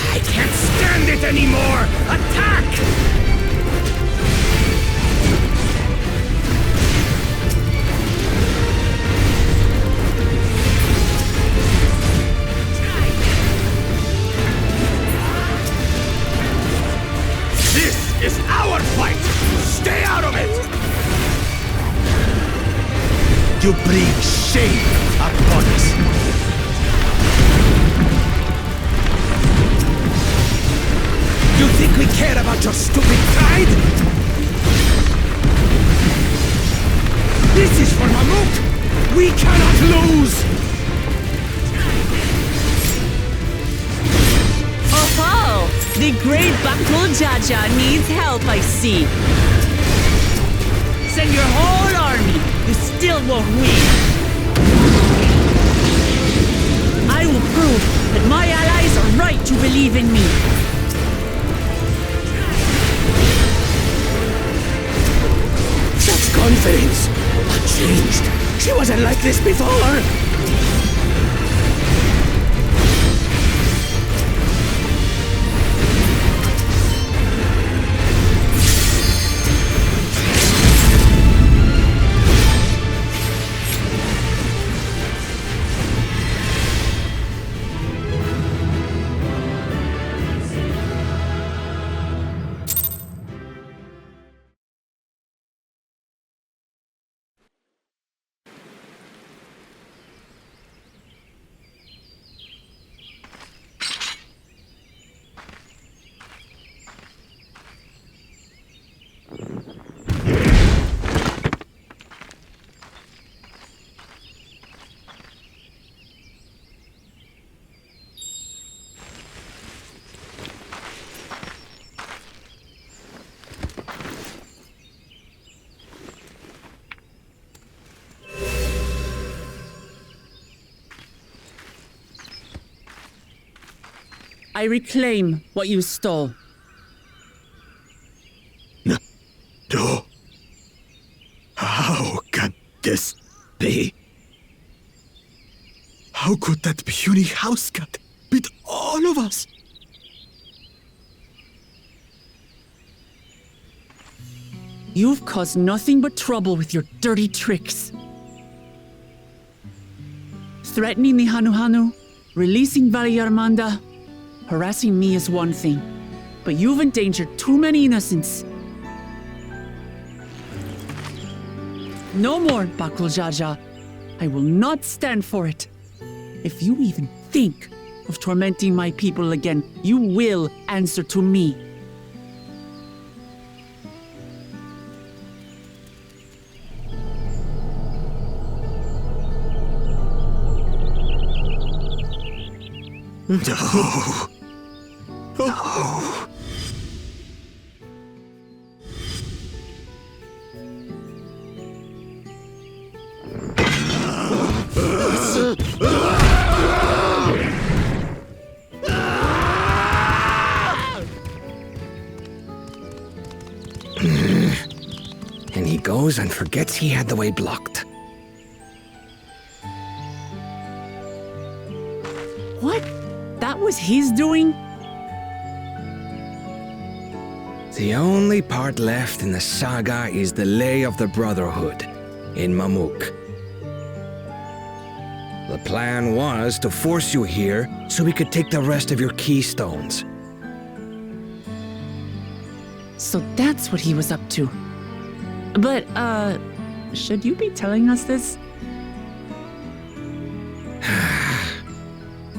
I can't stand it anymore! Attack! This is our fight! Stay out of it! You bring shame upon us. You think we care about your stupid pride? This is for Mamuk! We cannot lose! Oh, the great Bakul Jaja needs help, I see. Send your whole army. You still won't win. I will prove that my allies are right to believe in me. Such confidence! What changed? She wasn't like this before! I reclaim what you stole. No. How can this be? How could that puny house cat beat all of us? You've caused nothing but trouble with your dirty tricks. Threatening the Hanuhanu, releasing Valiyarmanda, harassing me is one thing, but you've endangered too many innocents. No more, Bakul Jaja. I will not stand for it. If you even think of tormenting my people again, you will answer to me. No. No. And he goes and forgets he had the way blocked. What? That was his doing? The only part left in the saga is the Lay of the Brotherhood in Mamuk. The plan was to force you here so we could take the rest of your keystones. So that's what he was up to. But, should you be telling us this?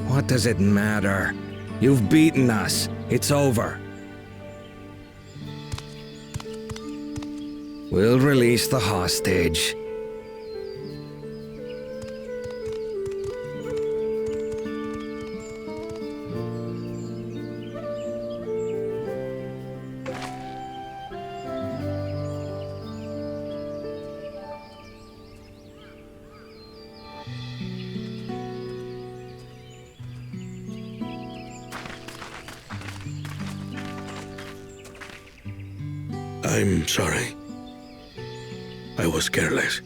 What does it matter? You've beaten us. It's over. We'll release the hostage. I'm sorry. I was careless.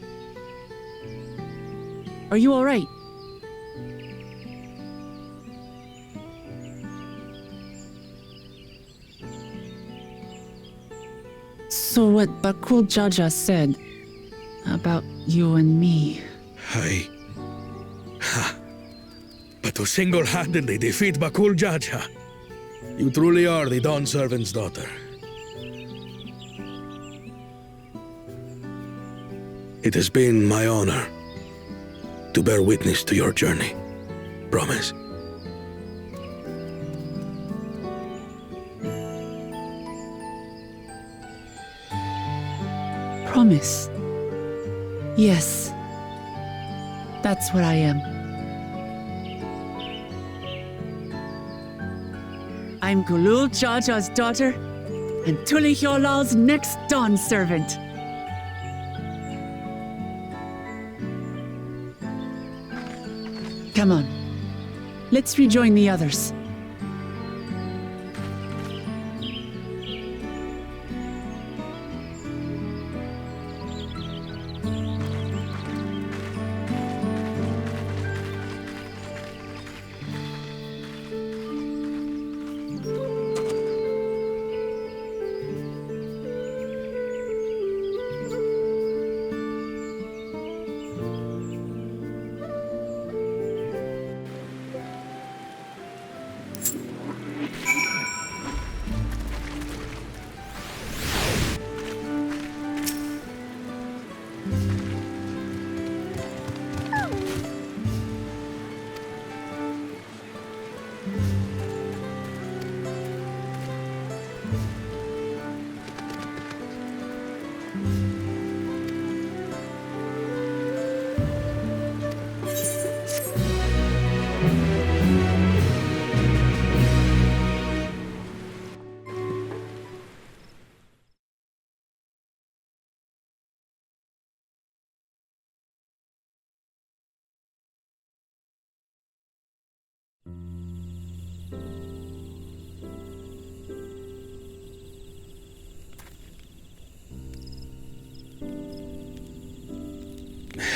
Are you all right? So what Bakul Jaja said about you and me... But to single-handedly defeat Bakul Jaja, you truly are the Dawn Servant's daughter. It has been my honor to bear witness to your journey. Promise. Promise. Yes. That's what I am. I'm Gulul Jaja's daughter, and Tuli Hyolal's next Dawn servant. Come on. Let's rejoin the others.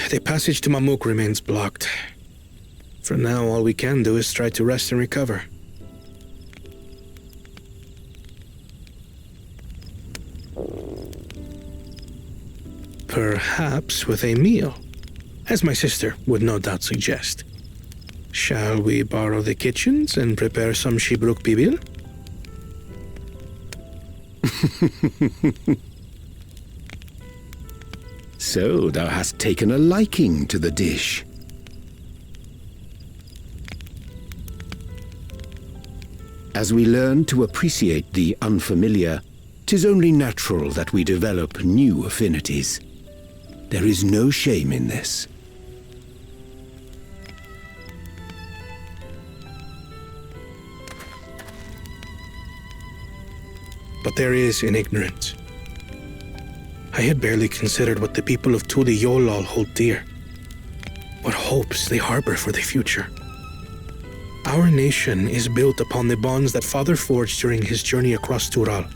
The passage to Mamuk remains blocked. For now, all we can do is try to rest and recover. Perhaps with a meal, as my sister would no doubt suggest. Shall we borrow the kitchens and prepare some Shibruk Bibil? So thou hast taken a liking to the dish. As we learn to appreciate the unfamiliar, 'tis only natural that we develop new affinities. There is no shame in this. But there is in ignorance. I had barely considered what the people of Tuli Yolal hold dear. What hopes they harbor for the future. Our nation is built upon the bonds that Father forged during his journey across Tural.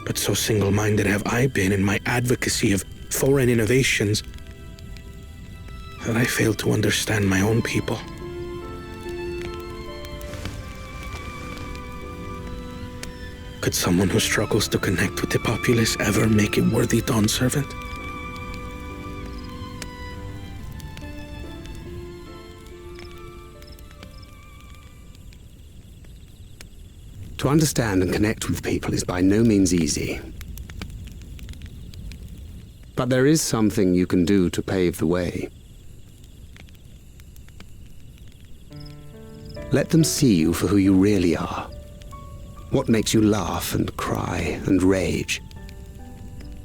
But so single-minded have I been in my advocacy of foreign innovations that I failed to understand my own people. Could someone who struggles to connect with the populace ever make a worthy Dawn servant? To understand and connect with people is by no means easy. But there is something you can do to pave the way. Let them see you for who you really are. What makes you laugh and cry and rage?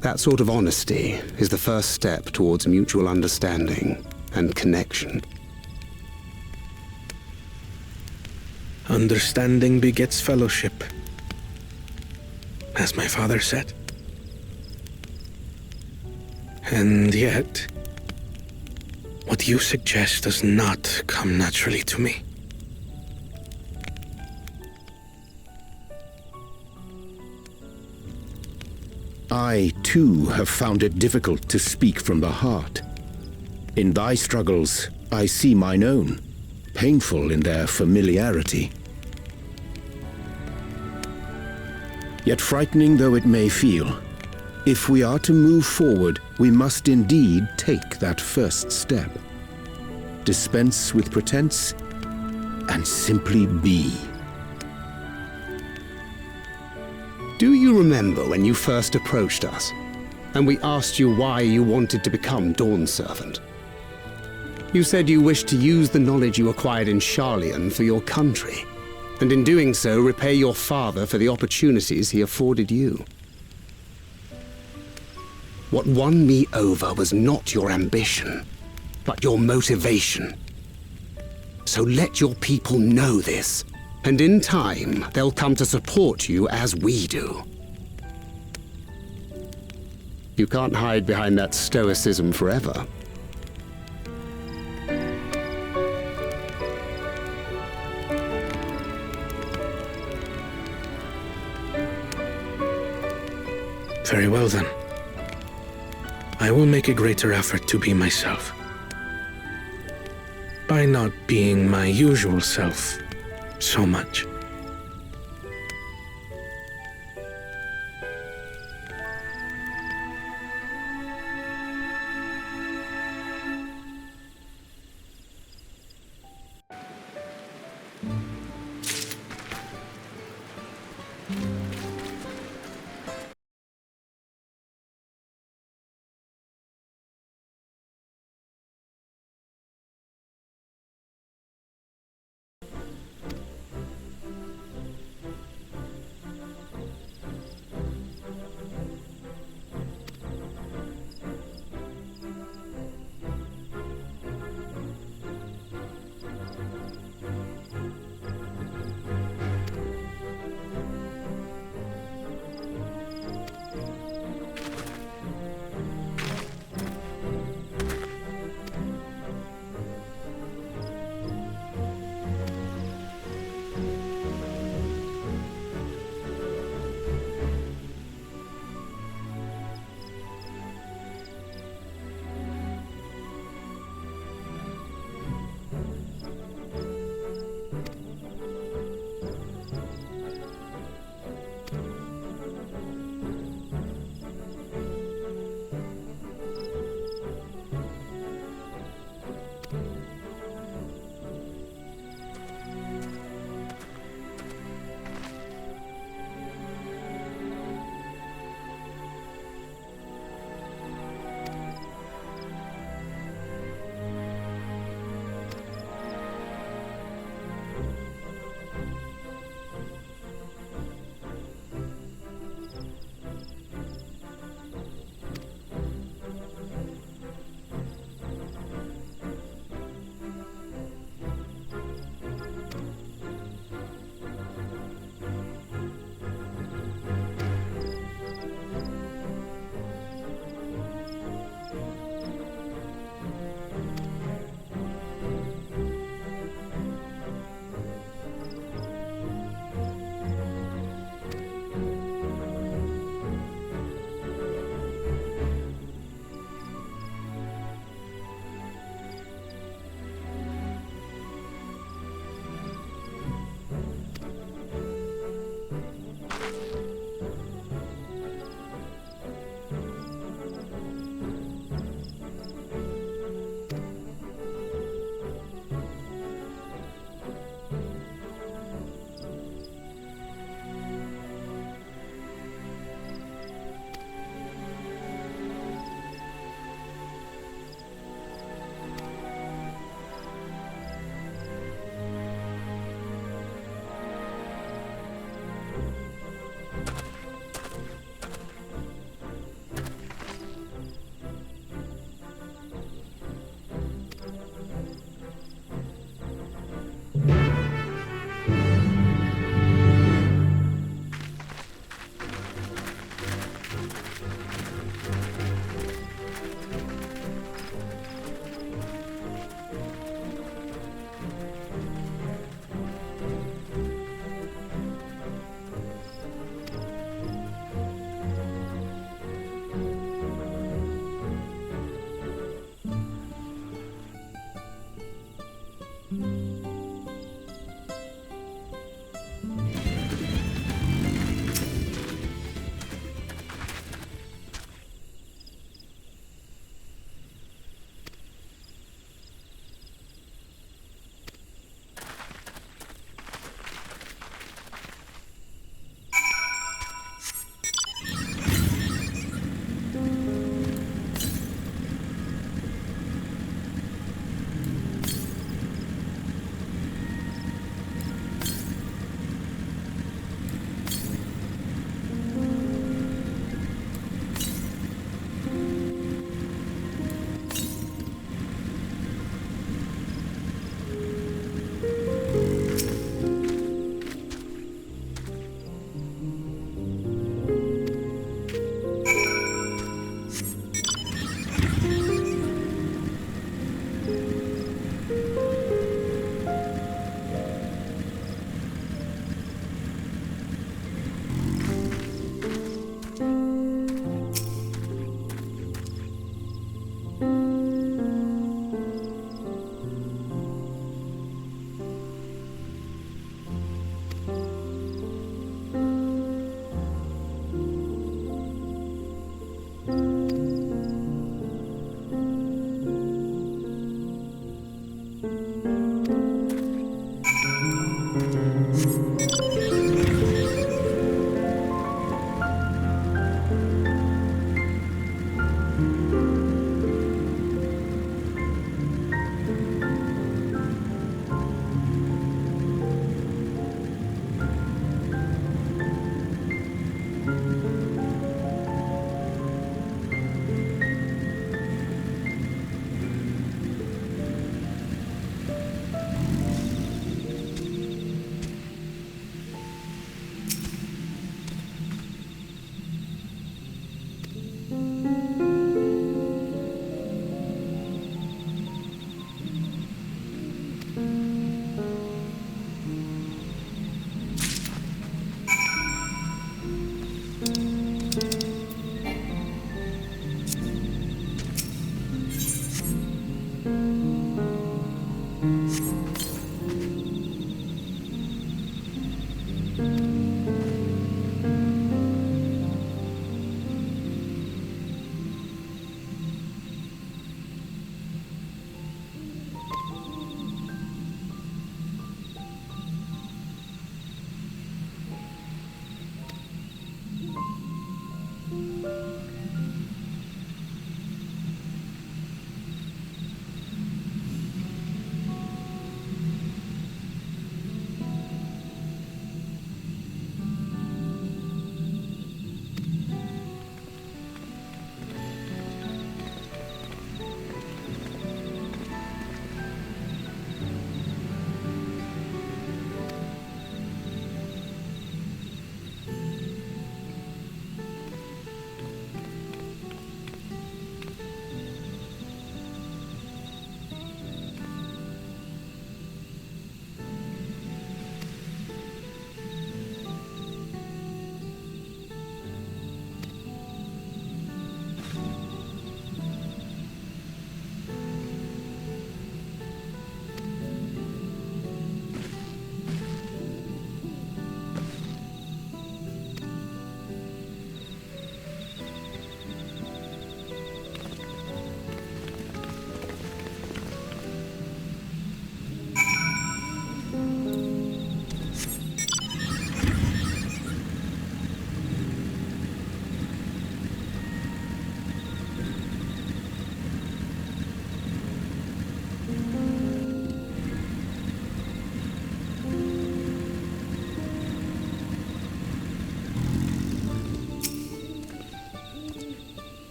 That sort of honesty is the first step towards mutual understanding and connection. Understanding begets fellowship, as my father said. And yet, what you suggest does not come naturally to me. I, too, have found it difficult to speak from the heart. In thy struggles, I see mine own, painful in their familiarity. Yet frightening though it may feel, if we are to move forward, we must indeed take that first step. Dispense with pretense, and simply be. Do you remember when you first approached us, and we asked you why you wanted to become Dawn Servant? You said you wished to use the knowledge you acquired in Sharlayan for your country, and in doing so repay your father for the opportunities he afforded you. What won me over was not your ambition, but your motivation. So let your people know this, and in time they'll come to support you as we do. You can't hide behind that stoicism forever. Very well then. I will make a greater effort to be myself. By not being my usual self so much.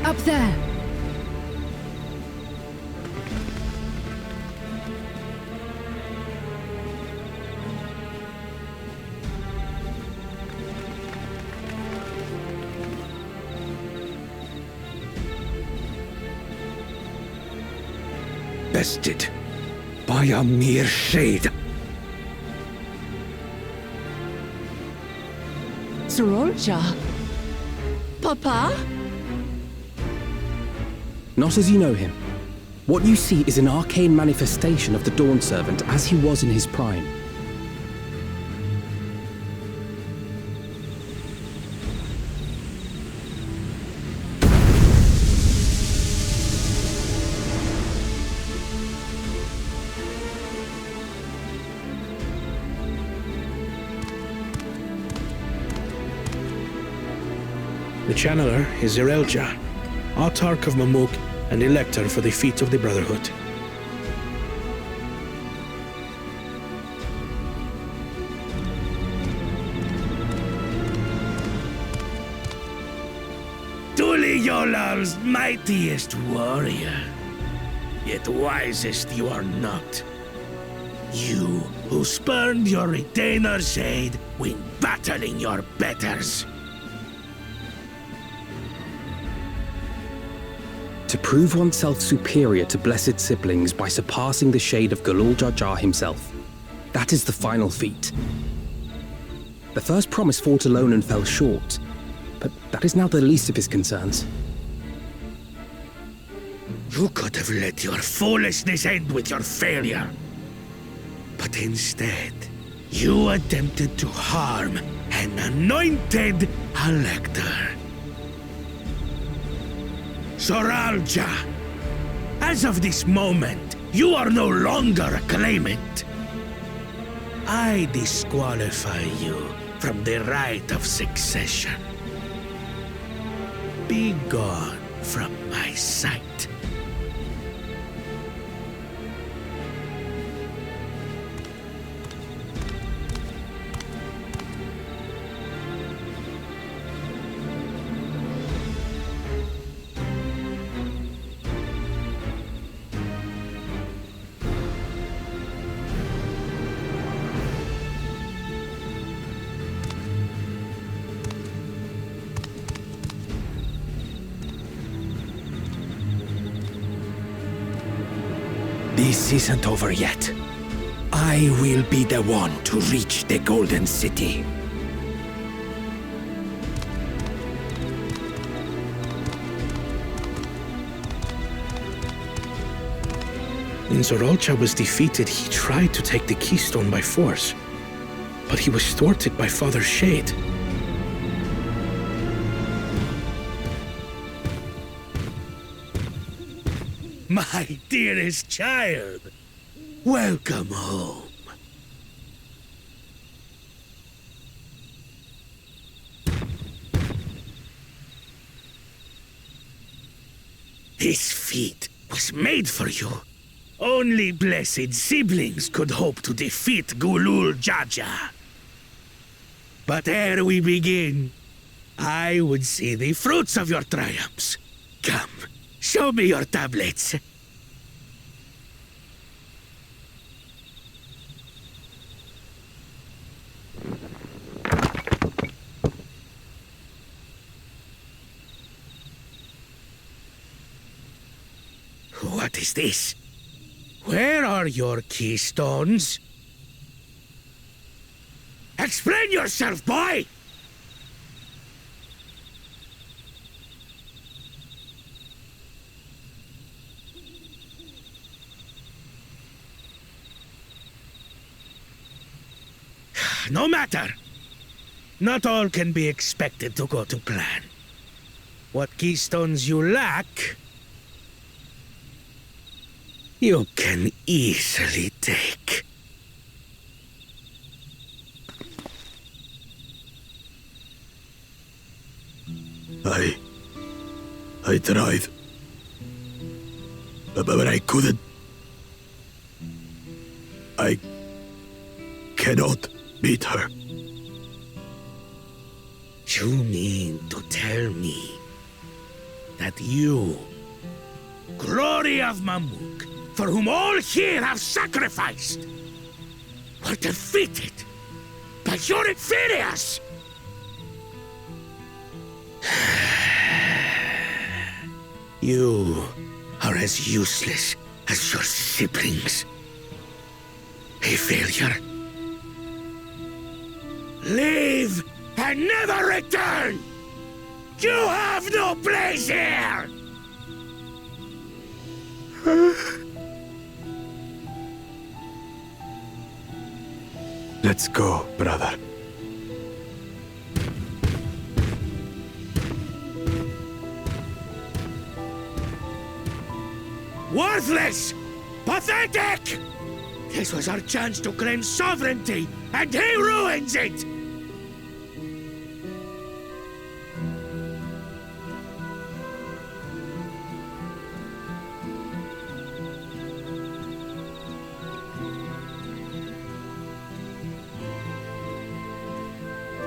Up there! Bested by a mere shade. Sorolja? Papa? Not as you know him. What you see is an arcane manifestation of the Dawn Servant as he was in his prime. The channeler is Irelja, Autarch of Mamuk and Elector for the feet of the Brotherhood. Tuliyolal's mightiest warrior, yet wisest you are not. You who spurned your retainer's aid when battling your betters. To prove oneself superior to blessed siblings by surpassing the shade of Galul Jar Jar himself. That is the final feat. The first promise fought alone and fell short, but that is now the least of his concerns. You could have let your foolishness end with your failure. But instead, you attempted to harm an anointed elector. Sorolja, as of this moment, you are no longer a claimant. I disqualify you from the right of succession. Be gone from my sight. This isn't over yet. I will be the one to reach the Golden City. When Sorolja was defeated, he tried to take the Keystone by force, but he was thwarted by Father Shade. My dearest child, welcome home. This feat was made for you. Only blessed siblings could hope to defeat Galul Jar Jar. But ere we begin, I would see the fruits of your triumphs. Come, show me your tablets. What is this? Where are your keystones? Explain yourself, boy! No matter. Not all can be expected to go to plan. What keystones you lack, you can easily take. I tried. But I couldn't. I cannot beat her. You mean to tell me that you, glory of Mamuk, for whom all here have sacrificed, were defeated by your inferiors! You are as useless as your siblings. A failure. Leave and never return! You have no place here! Let's go, brother. Worthless! Pathetic! This was our chance to claim sovereignty, and he ruins it!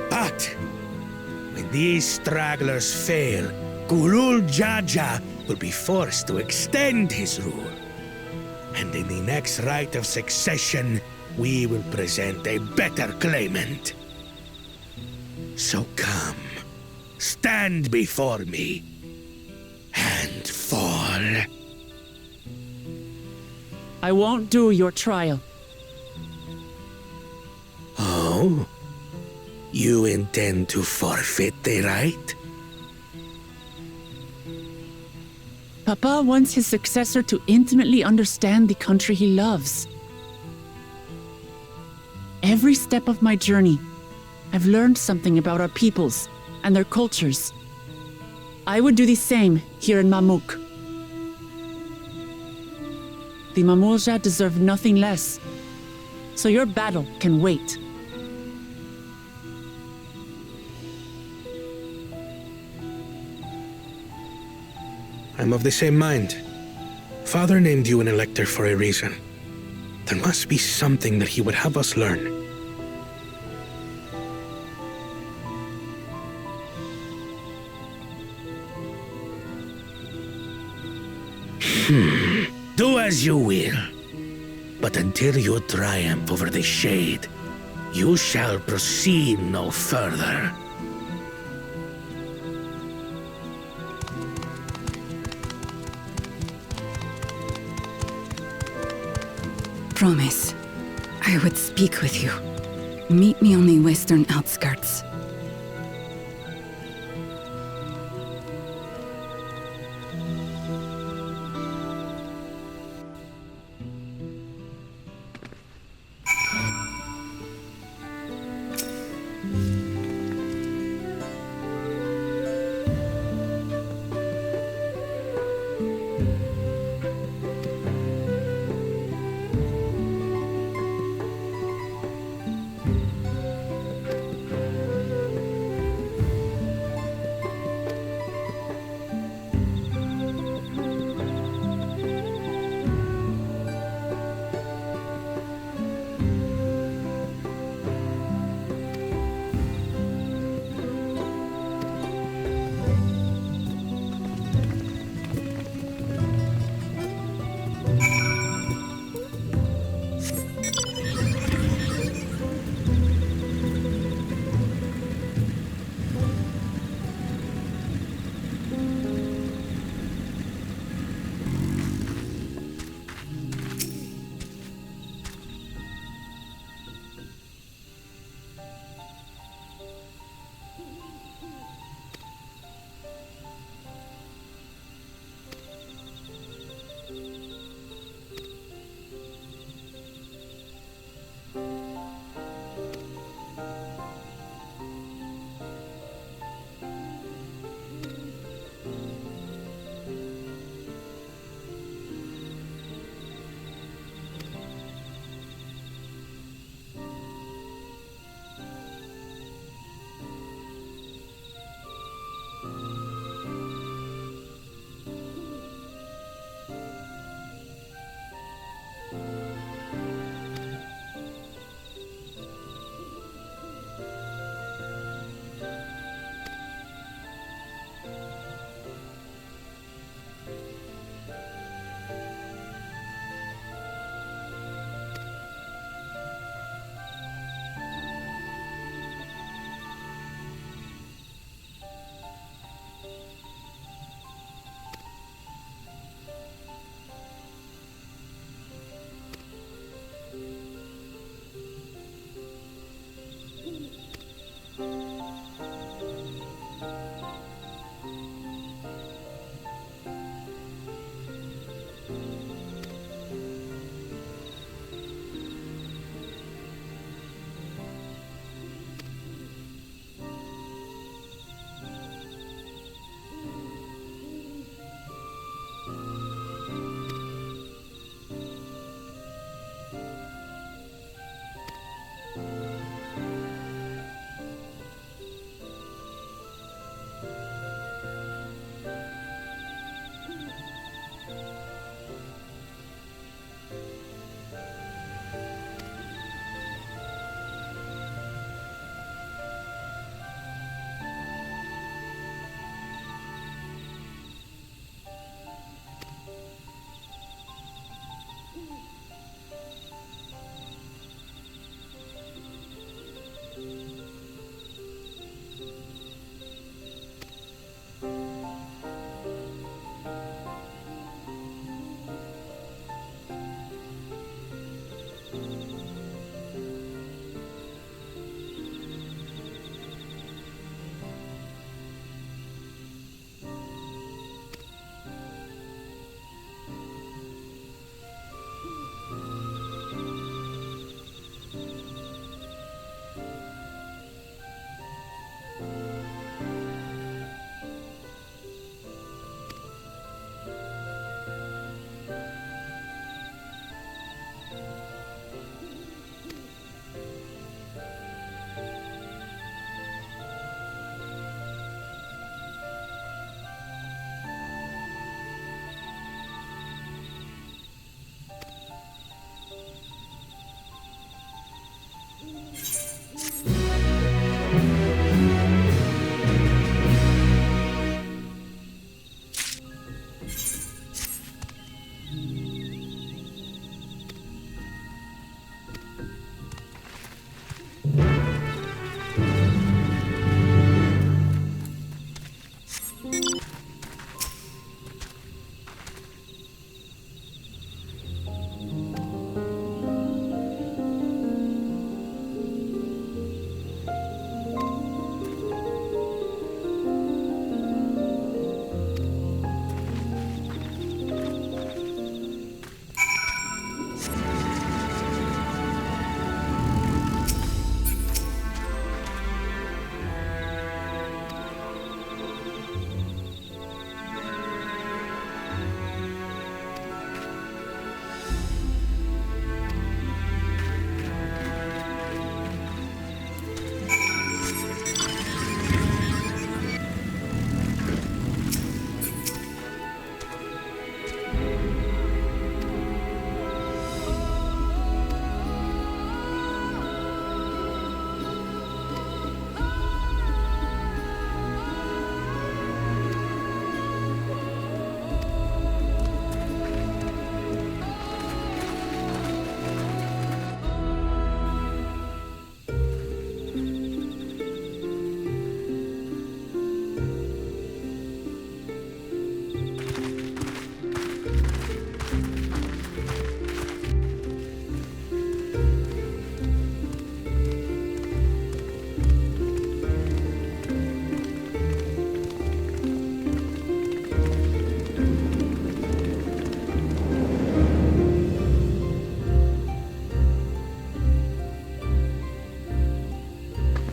But when these stragglers fail, Gulul Jaja will be forced to extend his rule. And in the next rite of succession, we will present a better claimant. So come, stand before me, and fall. I won't do your trial. Oh? You intend to forfeit the right? Papa wants his successor to intimately understand the country he loves. Every step of my journey, I've learned something about our peoples and their cultures. I would do the same here in Mamuk. The Mamulja deserve nothing less, so your battle can wait. I'm of the same mind. Father named you an elector for a reason. There must be something that he would have us learn. Do as you will. But until you triumph over the Shade, you shall proceed no further. Promise, I would speak with you. Meet me on the western outskirts.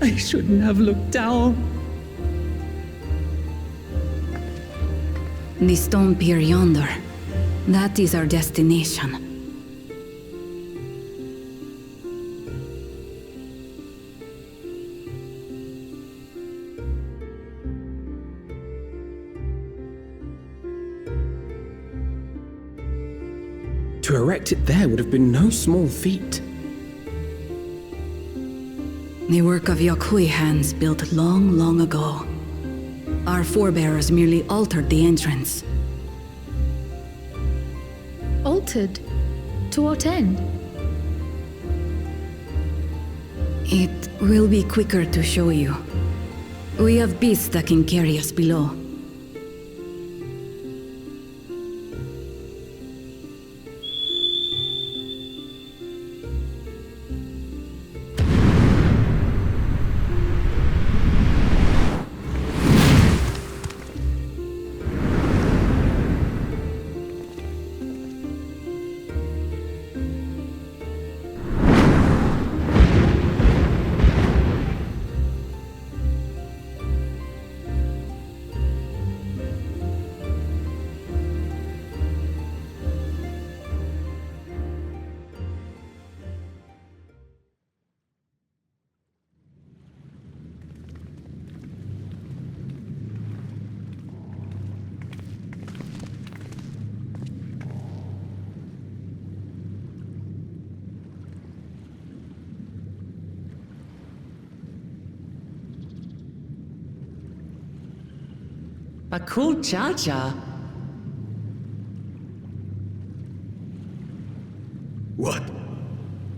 I shouldn't have looked down. The stone pier yonder. That is our destination. To erect it there would have been no small feat. The work of Yakui hands built long, long ago. Our forebears merely altered the entrance. Altered? To what end? It will be quicker to show you. We have beasts that can carry us below. Bakul Jaja? What?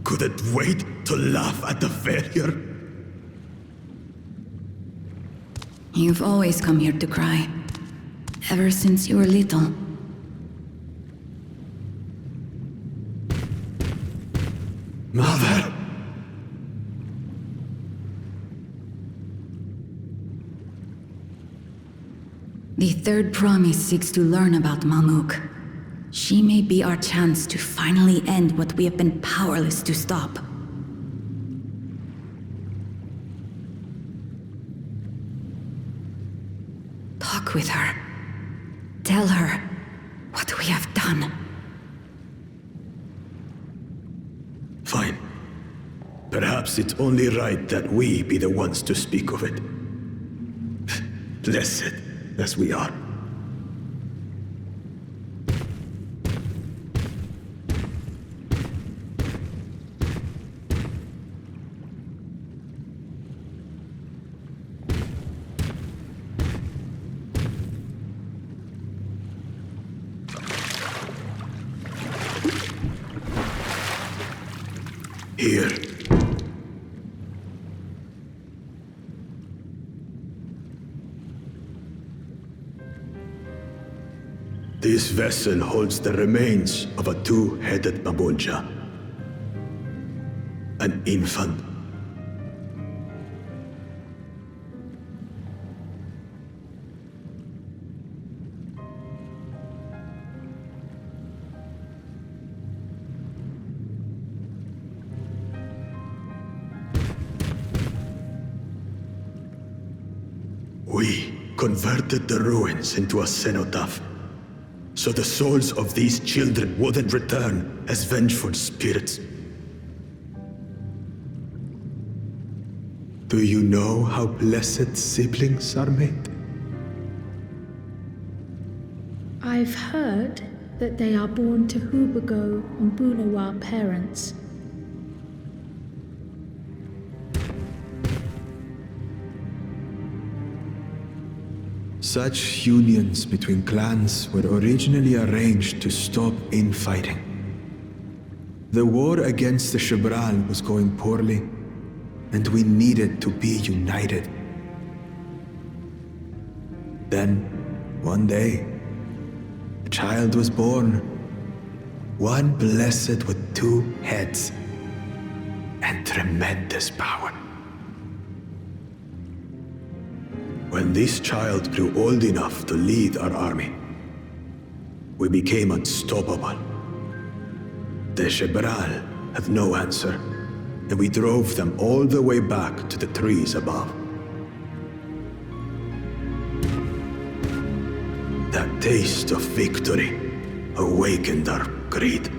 Couldn't wait to laugh at the failure? You've always come here to cry. Ever since you were little. Mother! The third promise seeks to learn about Mamuk. She may be our chance to finally end what we have been powerless to stop. Talk with her. Tell her what we have done. Fine. Perhaps it's only right that we be the ones to speak of it. Blessed as we are. Here. This vessel holds the remains of a two-headed Mamulja. An infant. We converted the ruins into a cenotaph, so the souls of these children wouldn't return as vengeful spirits. Do you know how blessed siblings are made? I've heard that they are born to Hubago and Bunawa parents. Such unions between clans were originally arranged to stop infighting. The war against the Shibral was going poorly, and we needed to be united. Then, one day, a child was born, one blessed with two heads and tremendous power. When this child grew old enough to lead our army, we became unstoppable. The Shibral had no answer, and we drove them all the way back to the trees above. That taste of victory awakened our greed.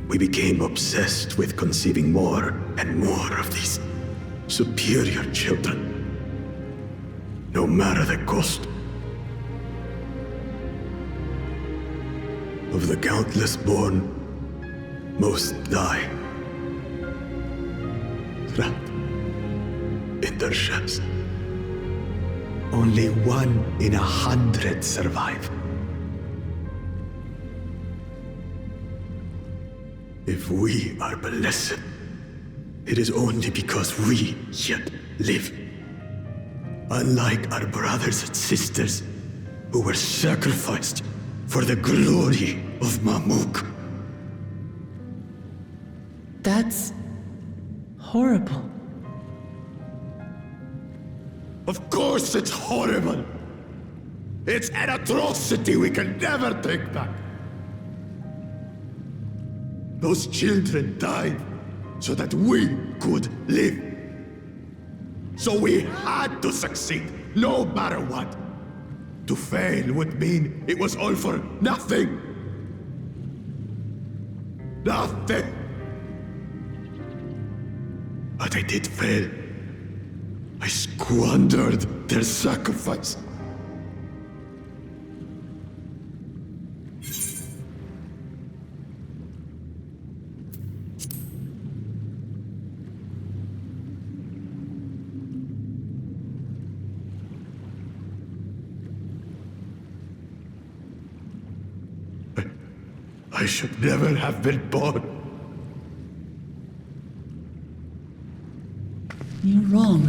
We became obsessed with conceiving more and more of these superior children. No matter the cost. Of the countless born, most die. Trapped in their shells. Only 1 in 100 survive. If we are blessed, it is only because we yet live. Unlike our brothers and sisters, who were sacrificed for the glory of Mamuk. That's horrible. Of course it's horrible! It's an atrocity we can never take back. Those children died so that we could live. So we had to succeed, no matter what. To fail would mean it was all for nothing. Nothing. But I did fail. I squandered their sacrifice. I should never have been born. You're wrong.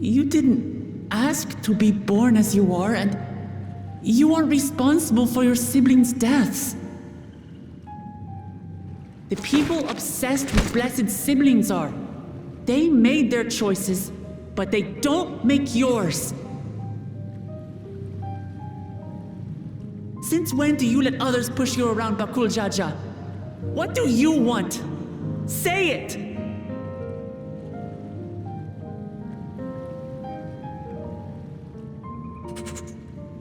You didn't ask to be born as you are, and you aren't responsible for your siblings' deaths. The people obsessed with blessed siblings are. They made their choices, but they don't make yours. Since when do you let others push you around Bakul Jaja? What do you want? Say it!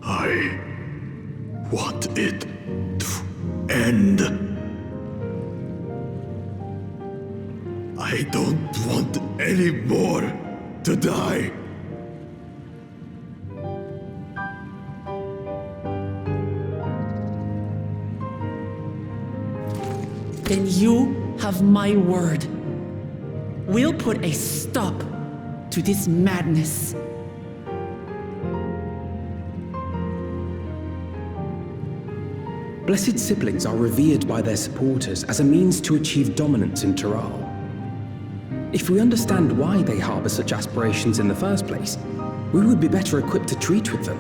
I want it to end. I don't want any more to die. Then you have my word. We'll put a stop to this madness. Blessed siblings are revered by their supporters as a means to achieve dominance in Tural. If we understand why they harbor such aspirations in the first place, we would be better equipped to treat with them.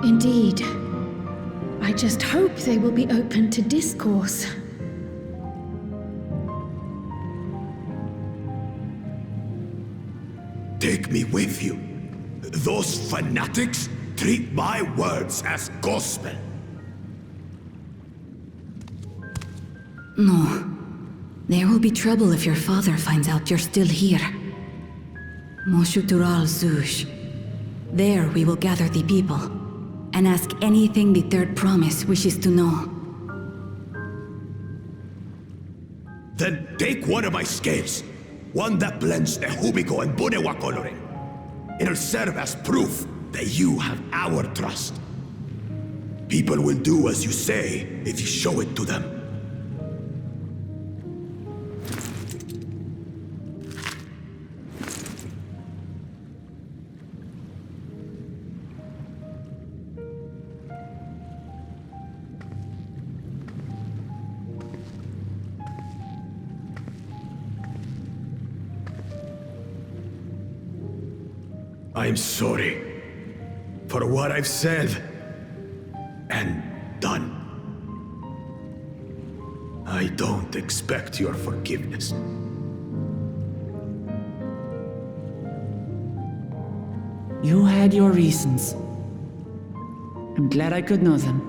Indeed. I just hope they will be open to discourse. Take me with you. Those fanatics treat my words as gospel. No. There will be trouble if your father finds out you're still here. Moshu Tural Zush. There we will gather the people, and ask anything the Third Promise wishes to know. Then take one of my scales. One that blends the Hubiko and Bunewa coloring. It'll serve as proof that you have our trust. People will do as you say if you show it to them. I'm sorry for what I've said and done. I don't expect your forgiveness. You had your reasons. I'm glad I could know them.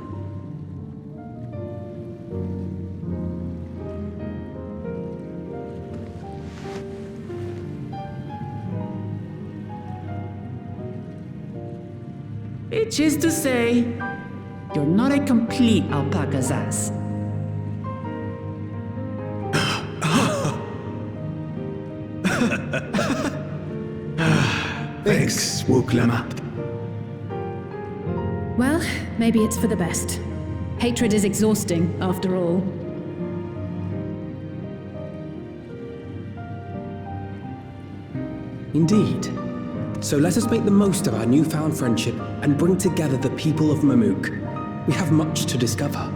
Which is to say, you're not a complete alpaca's ass. Thanks, Wuklamat. Well, maybe it's for the best. Hatred is exhausting, after all. Indeed. So let us make the most of our newfound friendship and bring together the people of Mamuk. We have much to discover.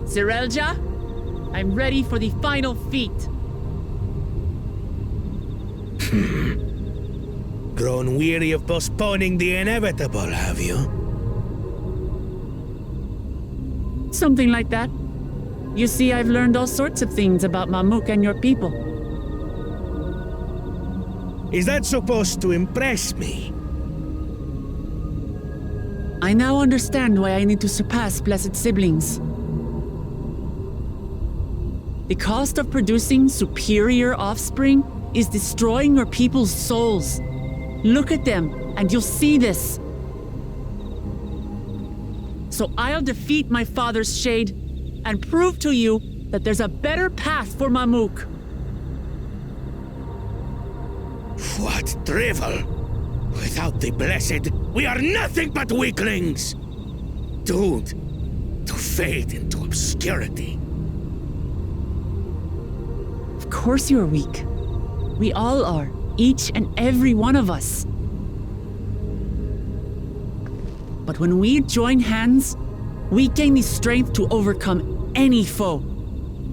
Zerelja, I'm ready for the final feat. Grown weary of postponing the inevitable, have you? Something like that. You see, I've learned all sorts of things about Mamuk and your people. Is that supposed to impress me? I now understand why I need to surpass blessed siblings. The cost of producing superior offspring is destroying your people's souls. Look at them, and you'll see this. So I'll defeat my father's shade and prove to you that there's a better path for Mamuk. What drivel! Without the blessed, we are nothing but weaklings! Doomed to fade into obscurity. Of course you're weak. We all are, each and every one of us. But when we join hands, we gain the strength to overcome any foe,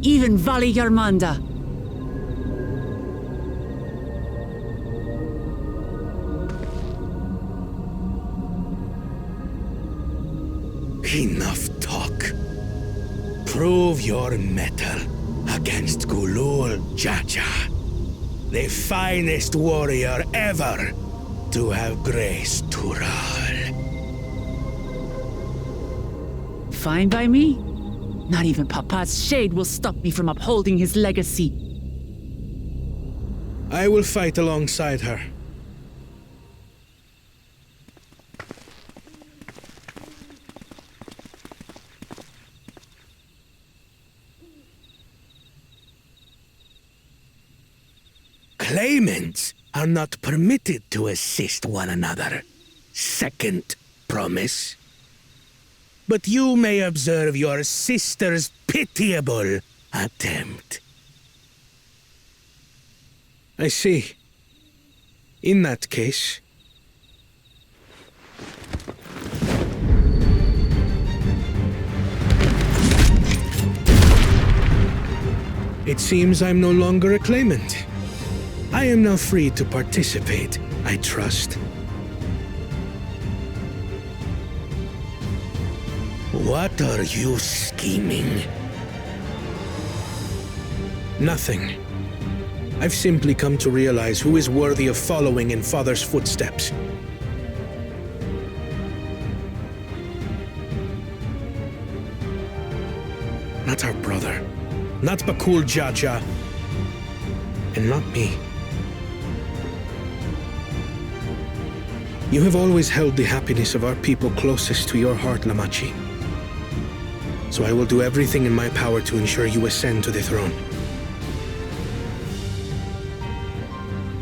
even Vali Yarmanda. Enough talk. Prove your mettle against Gulul Jaja, the finest warrior ever to have graced Tural. Fine by me. Not even Papa's shade will stop me from upholding his legacy. I will fight alongside her. Claimants are not permitted to assist one another. Second promise. But you may observe your sister's pitiable attempt. I see. In that case... It seems I'm no longer a claimant. I am now free to participate, I trust. What are you scheming? Nothing. I've simply come to realize who is worthy of following in Father's footsteps. Not our brother. Not Bakul Jaja. And not me. You have always held the happiness of our people closest to your heart, Lamachi. So I will do everything in my power to ensure you ascend to the throne.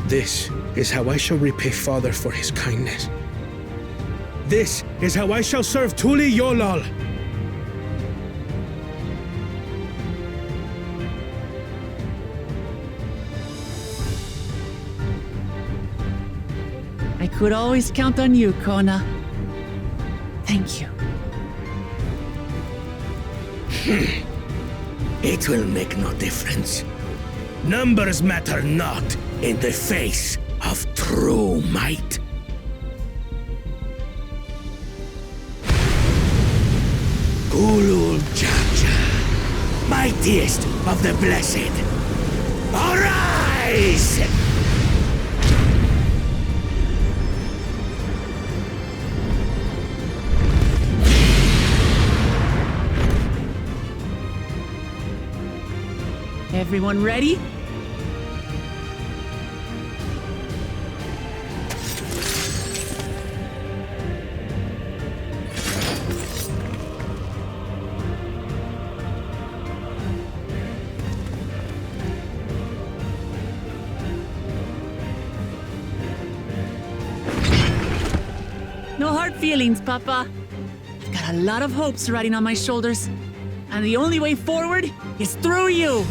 This is how I shall repay Father for his kindness. This is how I shall serve Tuli Yolal. I could always count on you, Kona. Thank you. It will make no difference. Numbers matter not in the face of true might. Gulul Jaja, mightiest of the blessed, arise! Everyone ready? hard feelings, Papa. I've got a lot of hopes riding on my shoulders, and the only way forward is through you.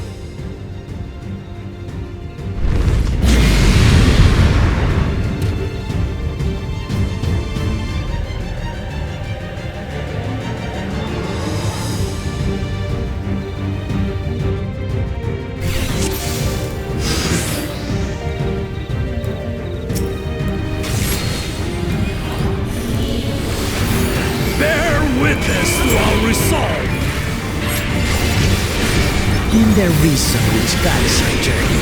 In the reason which guides our journey.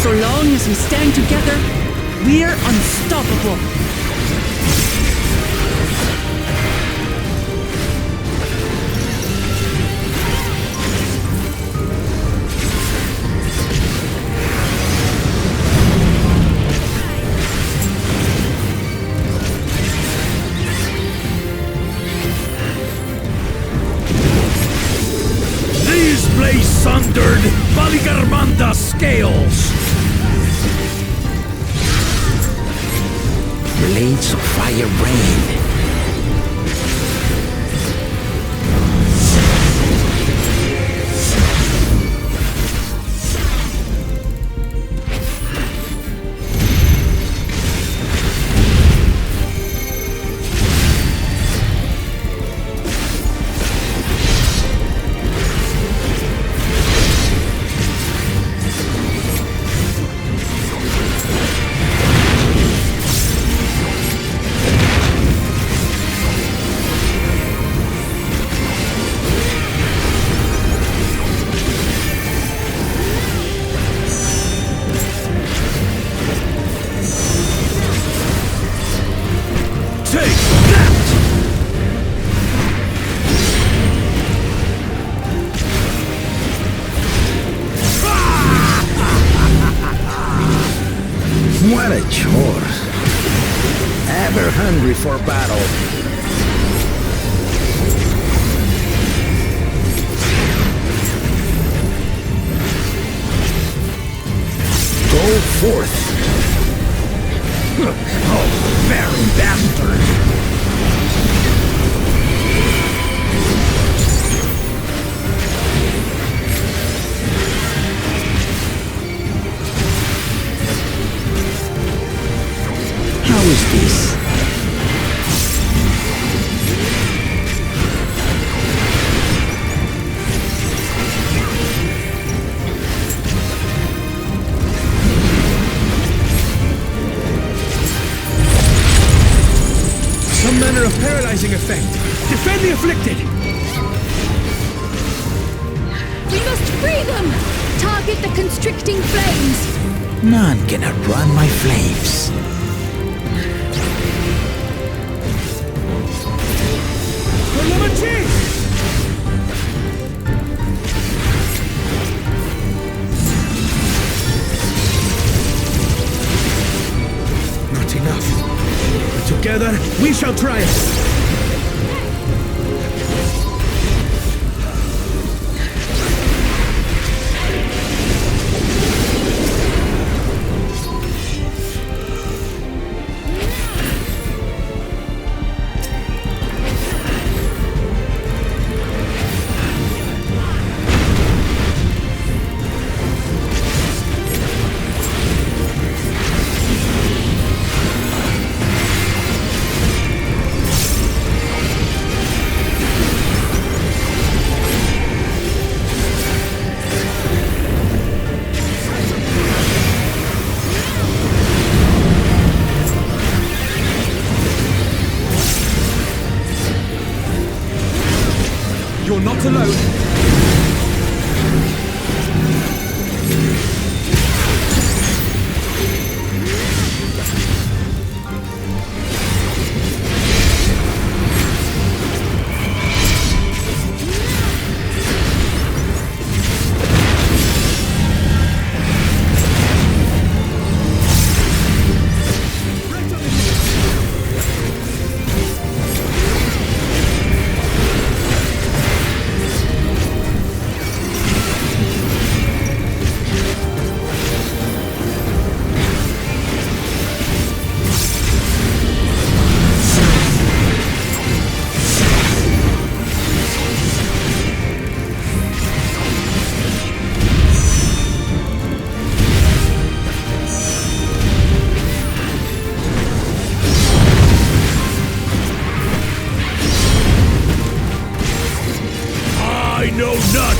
So long as we stand together, we're unstoppable. Sundered Valigarmanda scales! Blades of fire rain. What a chore. Ever hungry for battle. Go forth. Oh, very bastard. How is this? Some manner of paralyzing effect. Defend the afflicted! We must free them! Target the constricting flames! None can outrun my flames. Not enough. But together, we shall triumph.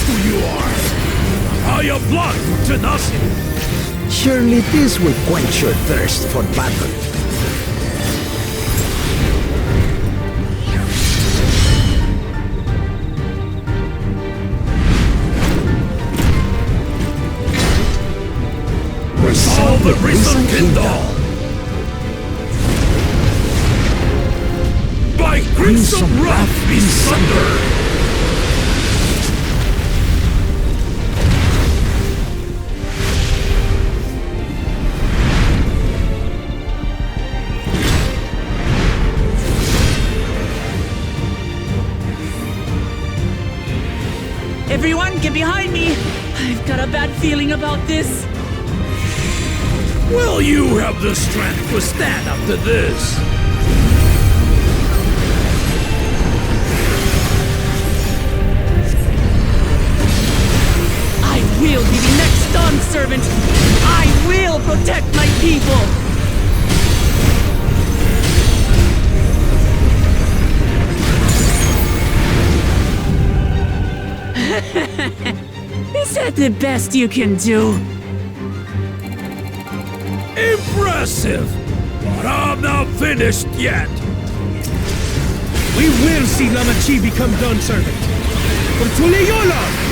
who you are. How you blunt to nothing. Surely this will quench your thirst for battle. Resolve the risen Kindle! By crimson wrath be sundered! Everyone, get behind me! I've got a bad feeling about this. Will you have the strength to stand up to this? I will be the next Dawn servant! I will protect my people! Is that the best you can do? Impressive! But I'm not finished yet! We will see Lamachi become Dawn servant. For Tuleyola!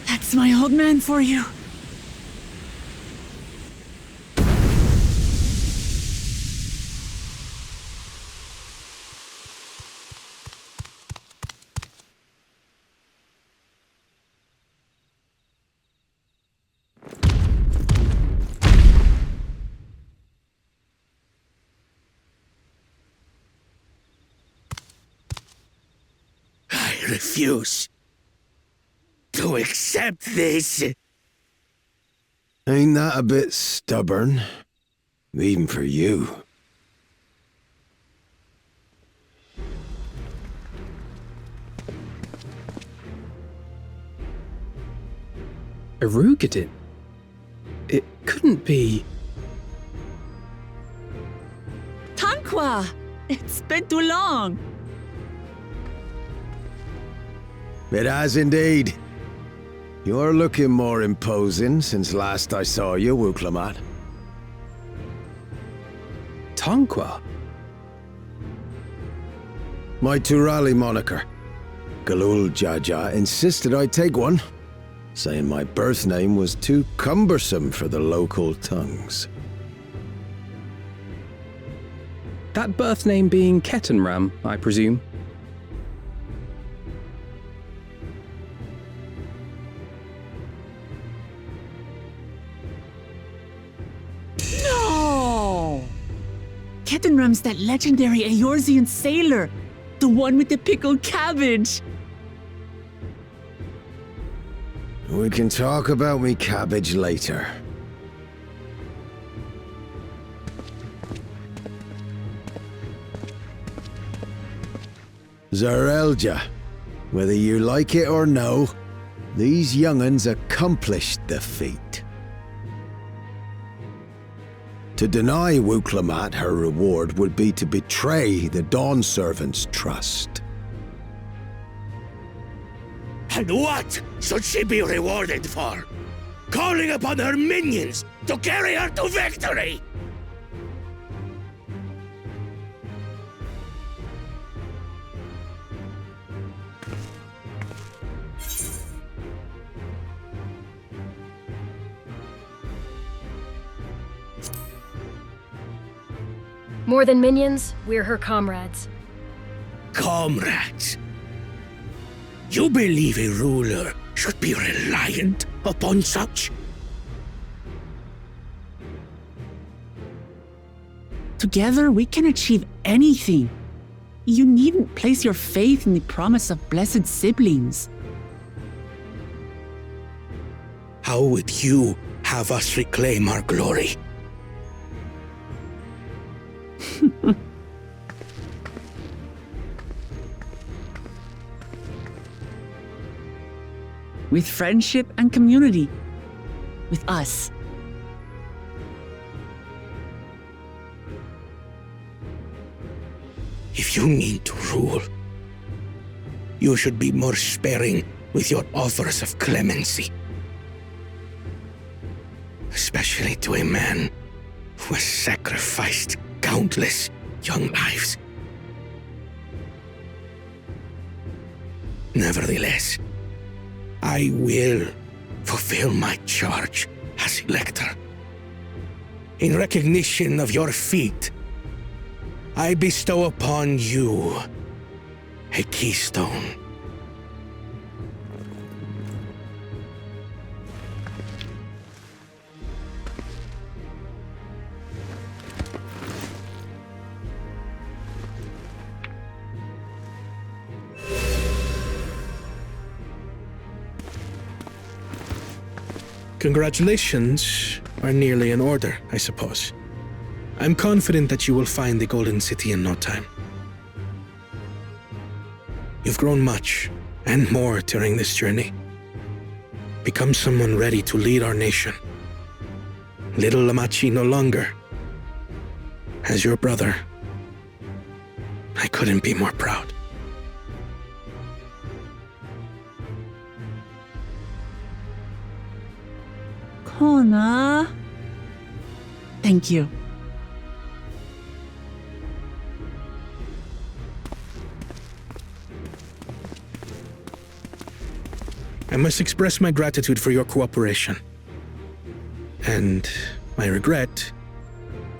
That's my old man for you. I refuse to accept this. Ain't that a bit stubborn? Even for you. Erugadin? It couldn't be... Tanqua! It's been too long. It has indeed. You're looking more imposing since last I saw you, Wuklamat. Tanqua? My Turali moniker. Galul Jaja insisted I take one, saying my birth name was too cumbersome for the local tongues. That birth name being Ketenram, I presume? No! Ketenram's that legendary Eorzean sailor, the one with the pickled cabbage. We can talk about me cabbage later. Zarelja, whether you like it or no, these young'uns accomplished the feat. To deny Wuklamat her reward would be to betray the Dawn Servant's trust. And what should she be rewarded for? Calling upon her minions to carry her to victory! More than minions, we're her comrades. Comrades? You believe a ruler should be reliant upon such? Together, we can achieve anything. You needn't place your faith in the promise of blessed siblings. How would you have us reclaim our glory? With friendship and community. With us. If you need to rule, you should be more sparing with your offers of clemency. Especially to a man who has sacrificed countless young lives. Nevertheless, I will fulfill my charge as Elector. In recognition of your feat, I bestow upon you a keystone. Congratulations are nearly in order, I suppose. I'm confident that you will find the Golden City in no time. You've grown much, and more during this journey. Become someone ready to lead our nation. Little Lamachi no longer. As your brother, I couldn't be more proud. Kona. Thank you. I must express my gratitude for your cooperation. And my regret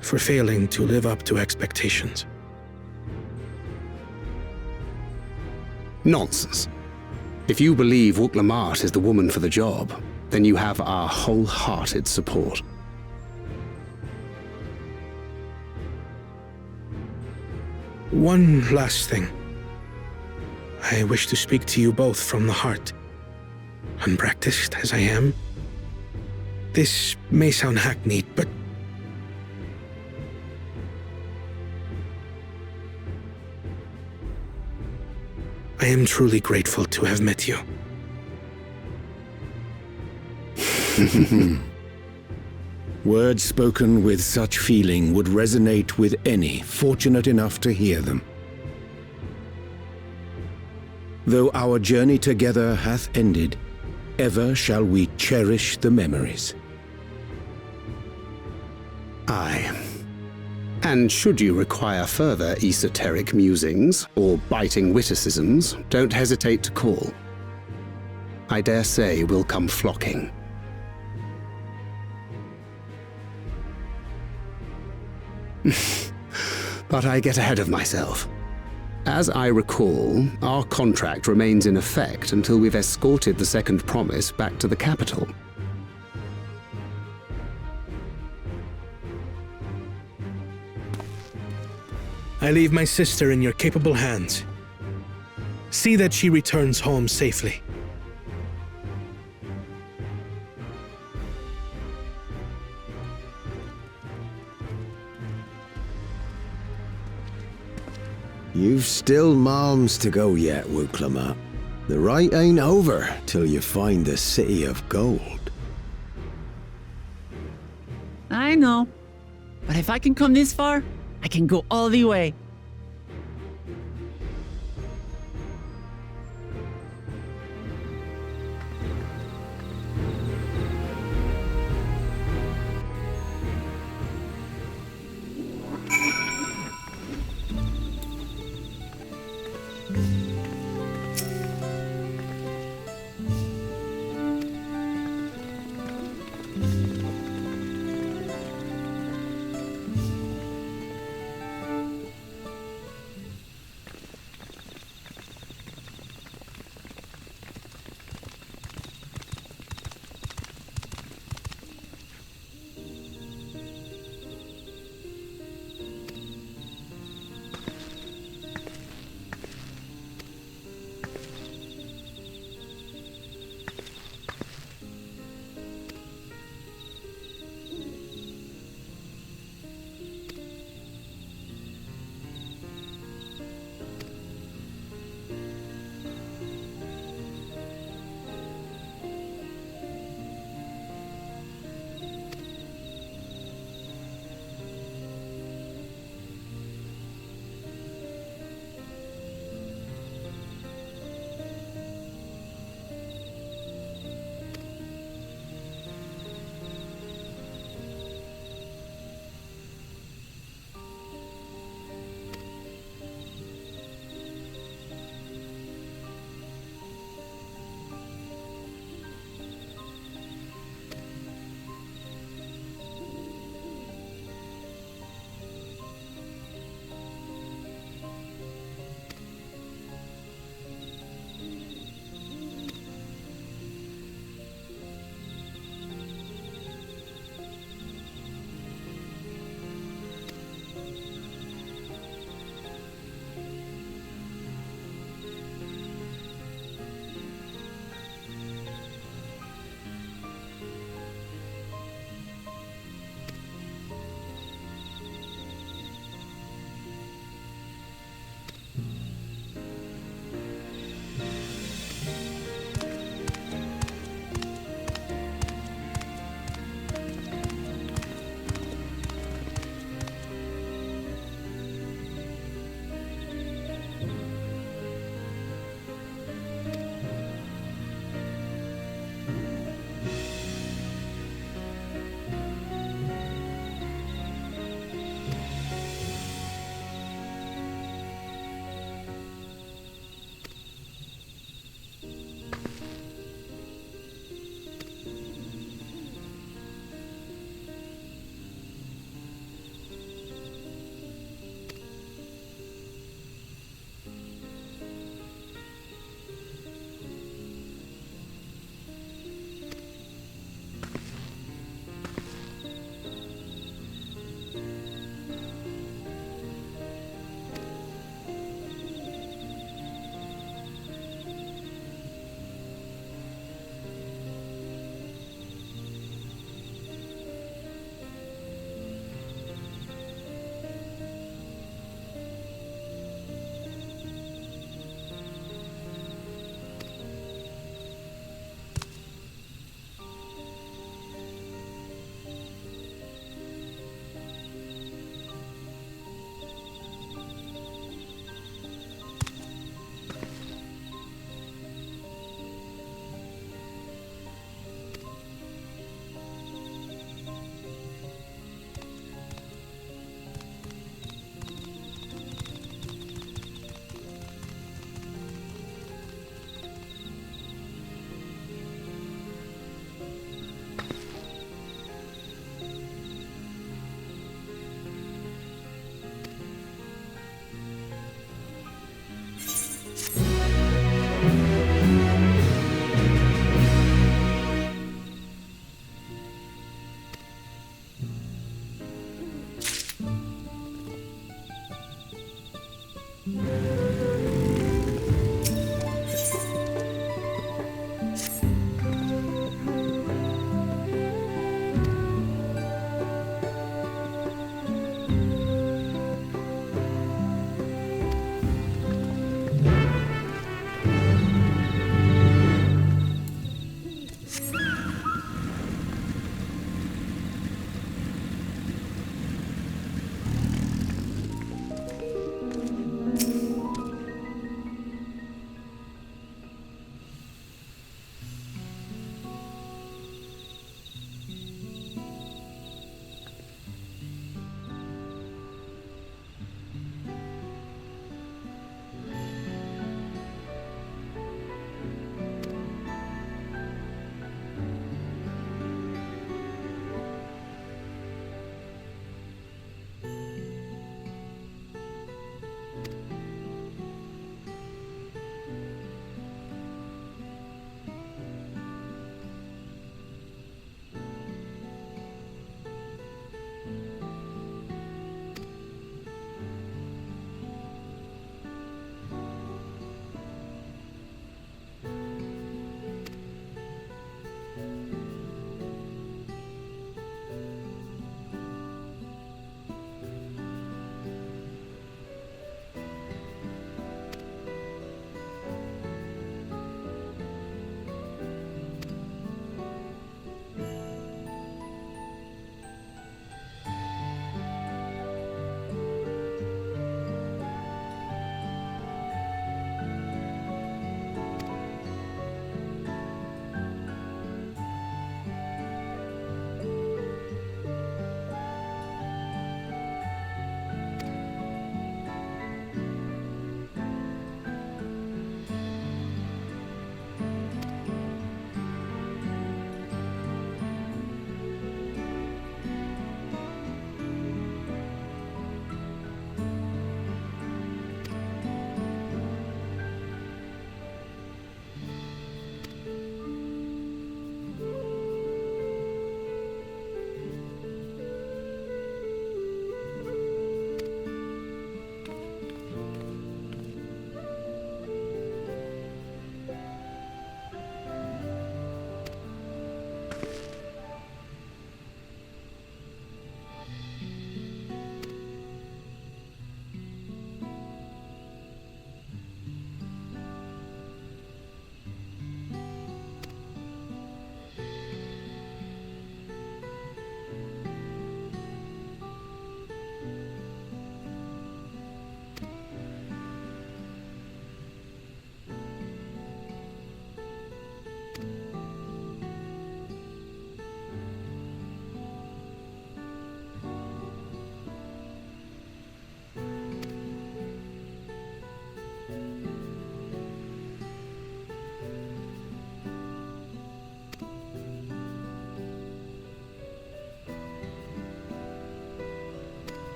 for failing to live up to expectations. Nonsense. If you believe Wuk-Lamat is the woman for the job, then you have our wholehearted support. One last thing. I wish to speak to you both from the heart. Unpracticed as I am, this may sound hackneyed, but I am truly grateful to have met you. Words spoken with such feeling would resonate with any fortunate enough to hear them. Though our journey together hath ended, ever shall we cherish the memories. Aye. And should you require further esoteric musings or biting witticisms, don't hesitate to call. I dare say we'll come flocking. But I get ahead of myself. As I recall, our contract remains in effect until we've escorted the second promise back to the capital. I leave my sister in your capable hands. See that she returns home safely. You've still miles to go yet, Wuk-Lamat. The ride ain't over till you find the City of Gold. I know. But if I can come this far, I can go all the way.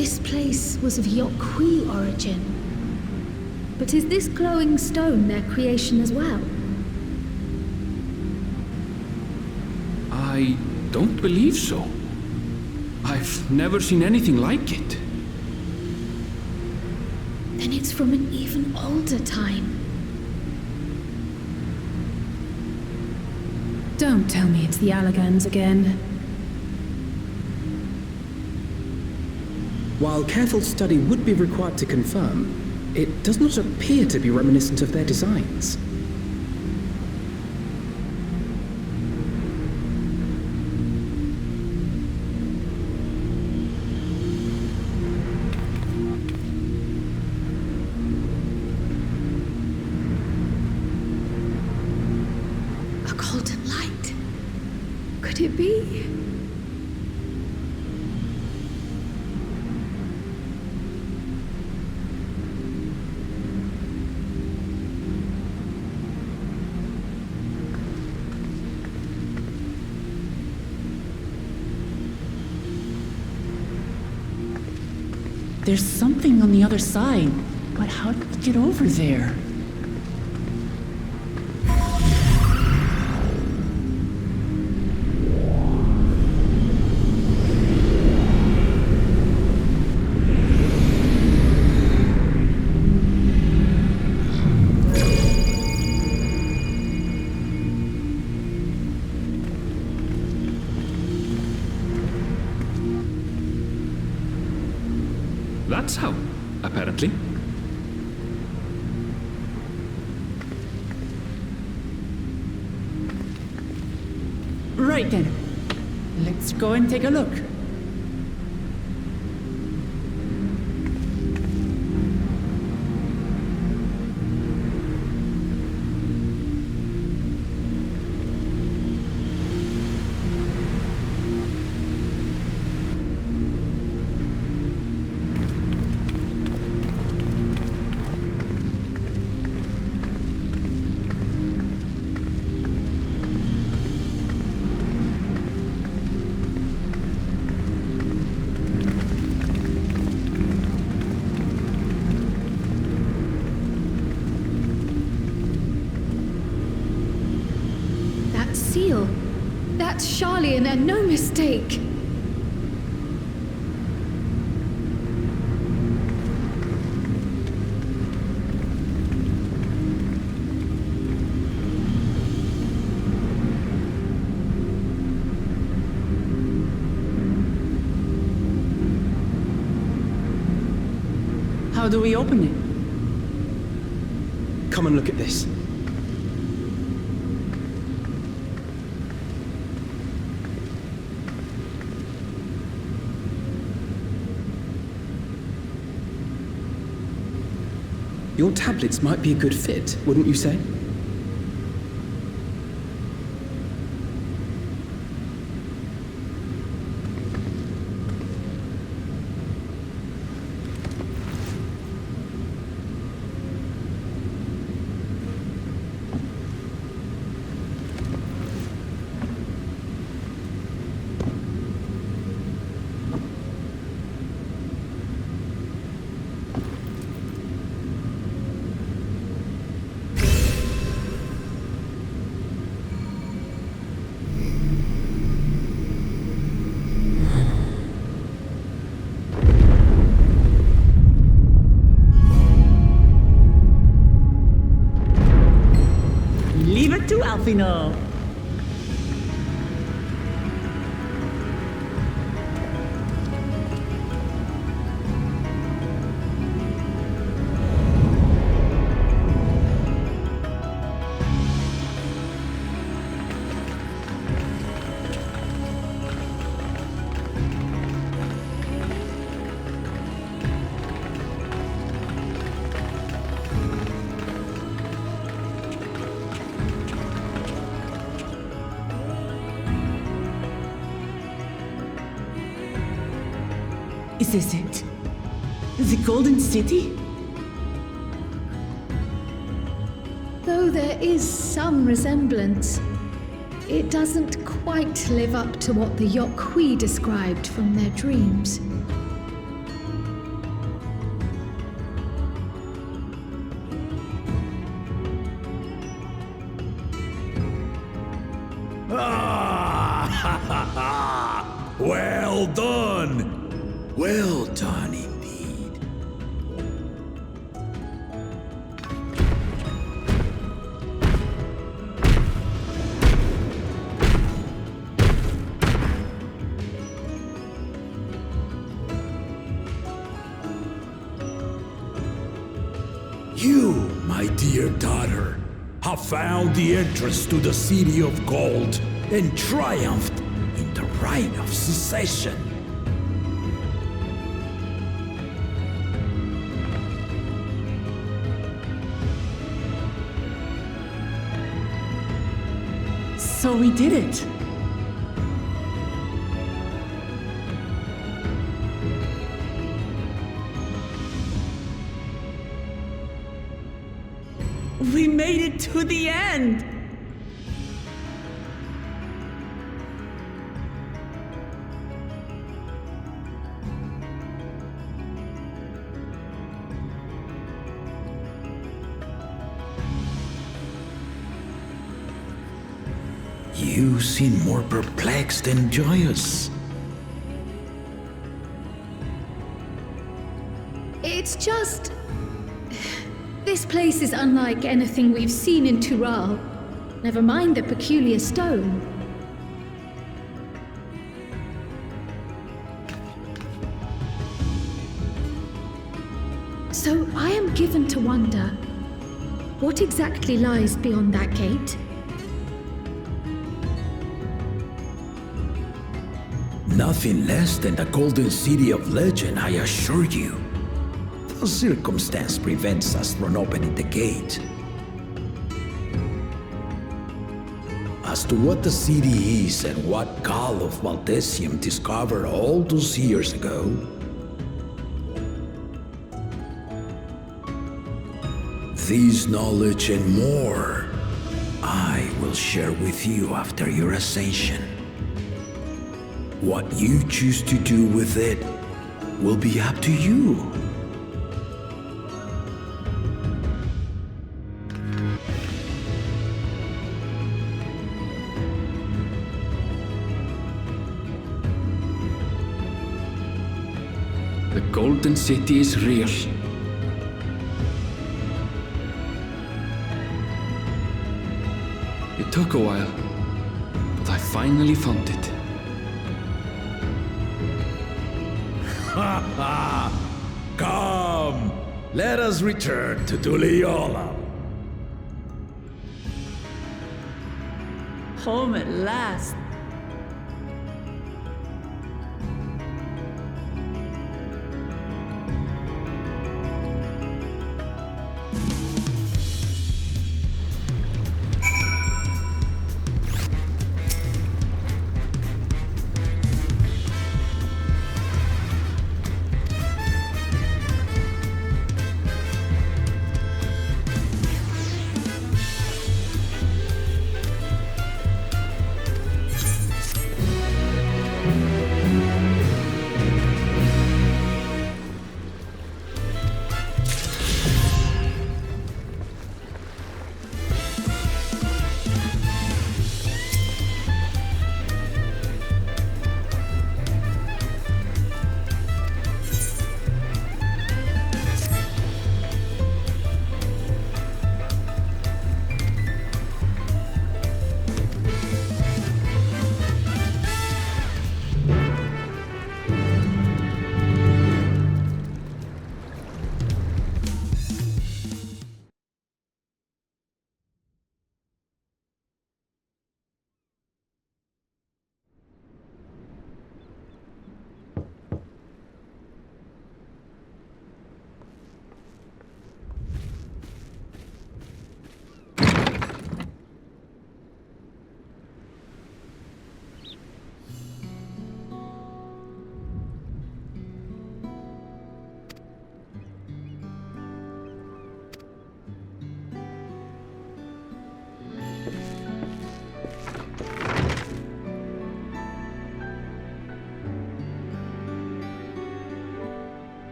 this place was of Yokwi origin. But is this glowing stone their creation as well? I don't believe so. I've never seen anything like it. Then it's from an even older time. Don't tell me it's the Allagans again. While careful study would be required to confirm, it does not appear to be reminiscent of their designs. A golden light. Could it be? There's something on the other side, but how did we get over there? That's how, apparently. Right then. Let's go and take a look. Seal. That's Charlian and no mistake. How do we open it? Come and look at this. Your tablets might be a good fit, wouldn't you say? Leave it to Alfino. Is this it? The Golden City? Though there is some resemblance, it doesn't quite live up to what the Yokwi described from their dreams. Well done! Well done indeed. You, my dear daughter, have found the entrance to the City of Gold and triumphed in the Rite of Succession. So we did it. We made it to the end! You seem more perplexed than joyous. It's just... This place is unlike anything we've seen in Tural. Never mind the peculiar stone. So I am given to wonder, what exactly lies beyond that gate? Nothing less than the Golden City of Legend, I assure you. The circumstance prevents us from opening the gate. As to what the city is and what Gall of Valdesium discovered all those years ago, this knowledge and more I will share with you after your ascension. What you choose to do with it will be up to you. The Golden City is real. It took a while, but I finally found it. Ha ha! Come! Let us return to Duliola. Home at last.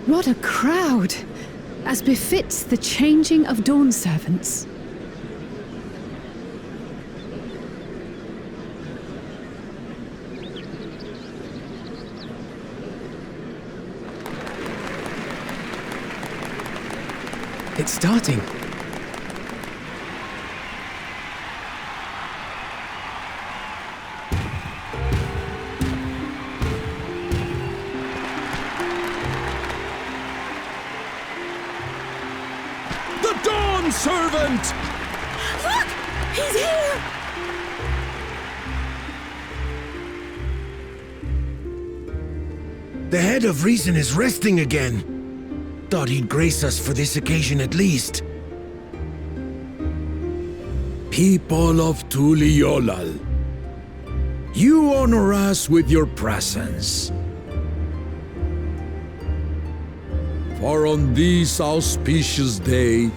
What a crowd! As befits the changing of Dawn servants. It's starting. The Dawn Servant! Look! He's here! The head of reason is resting again. Thought he'd grace us for this occasion at least. People of Tuliolal, you honor us with your presence. For on this auspicious day,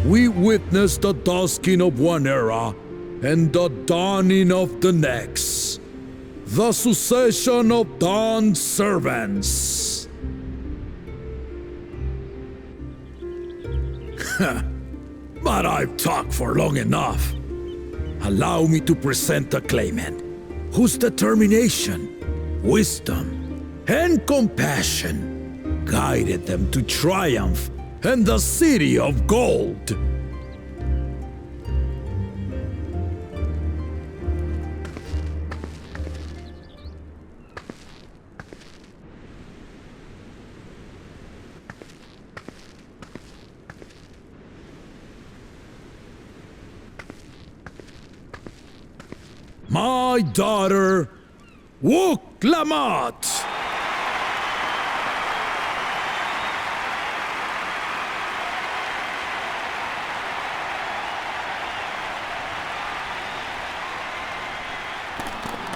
we witness the dusking of one era and the dawning of the next. The succession of Dawn servants. But I've talked for long enough. Allow me to present the claimant, whose determination, wisdom, and compassion guided them to triumph and the City of Gold. My daughter, Wuklamat!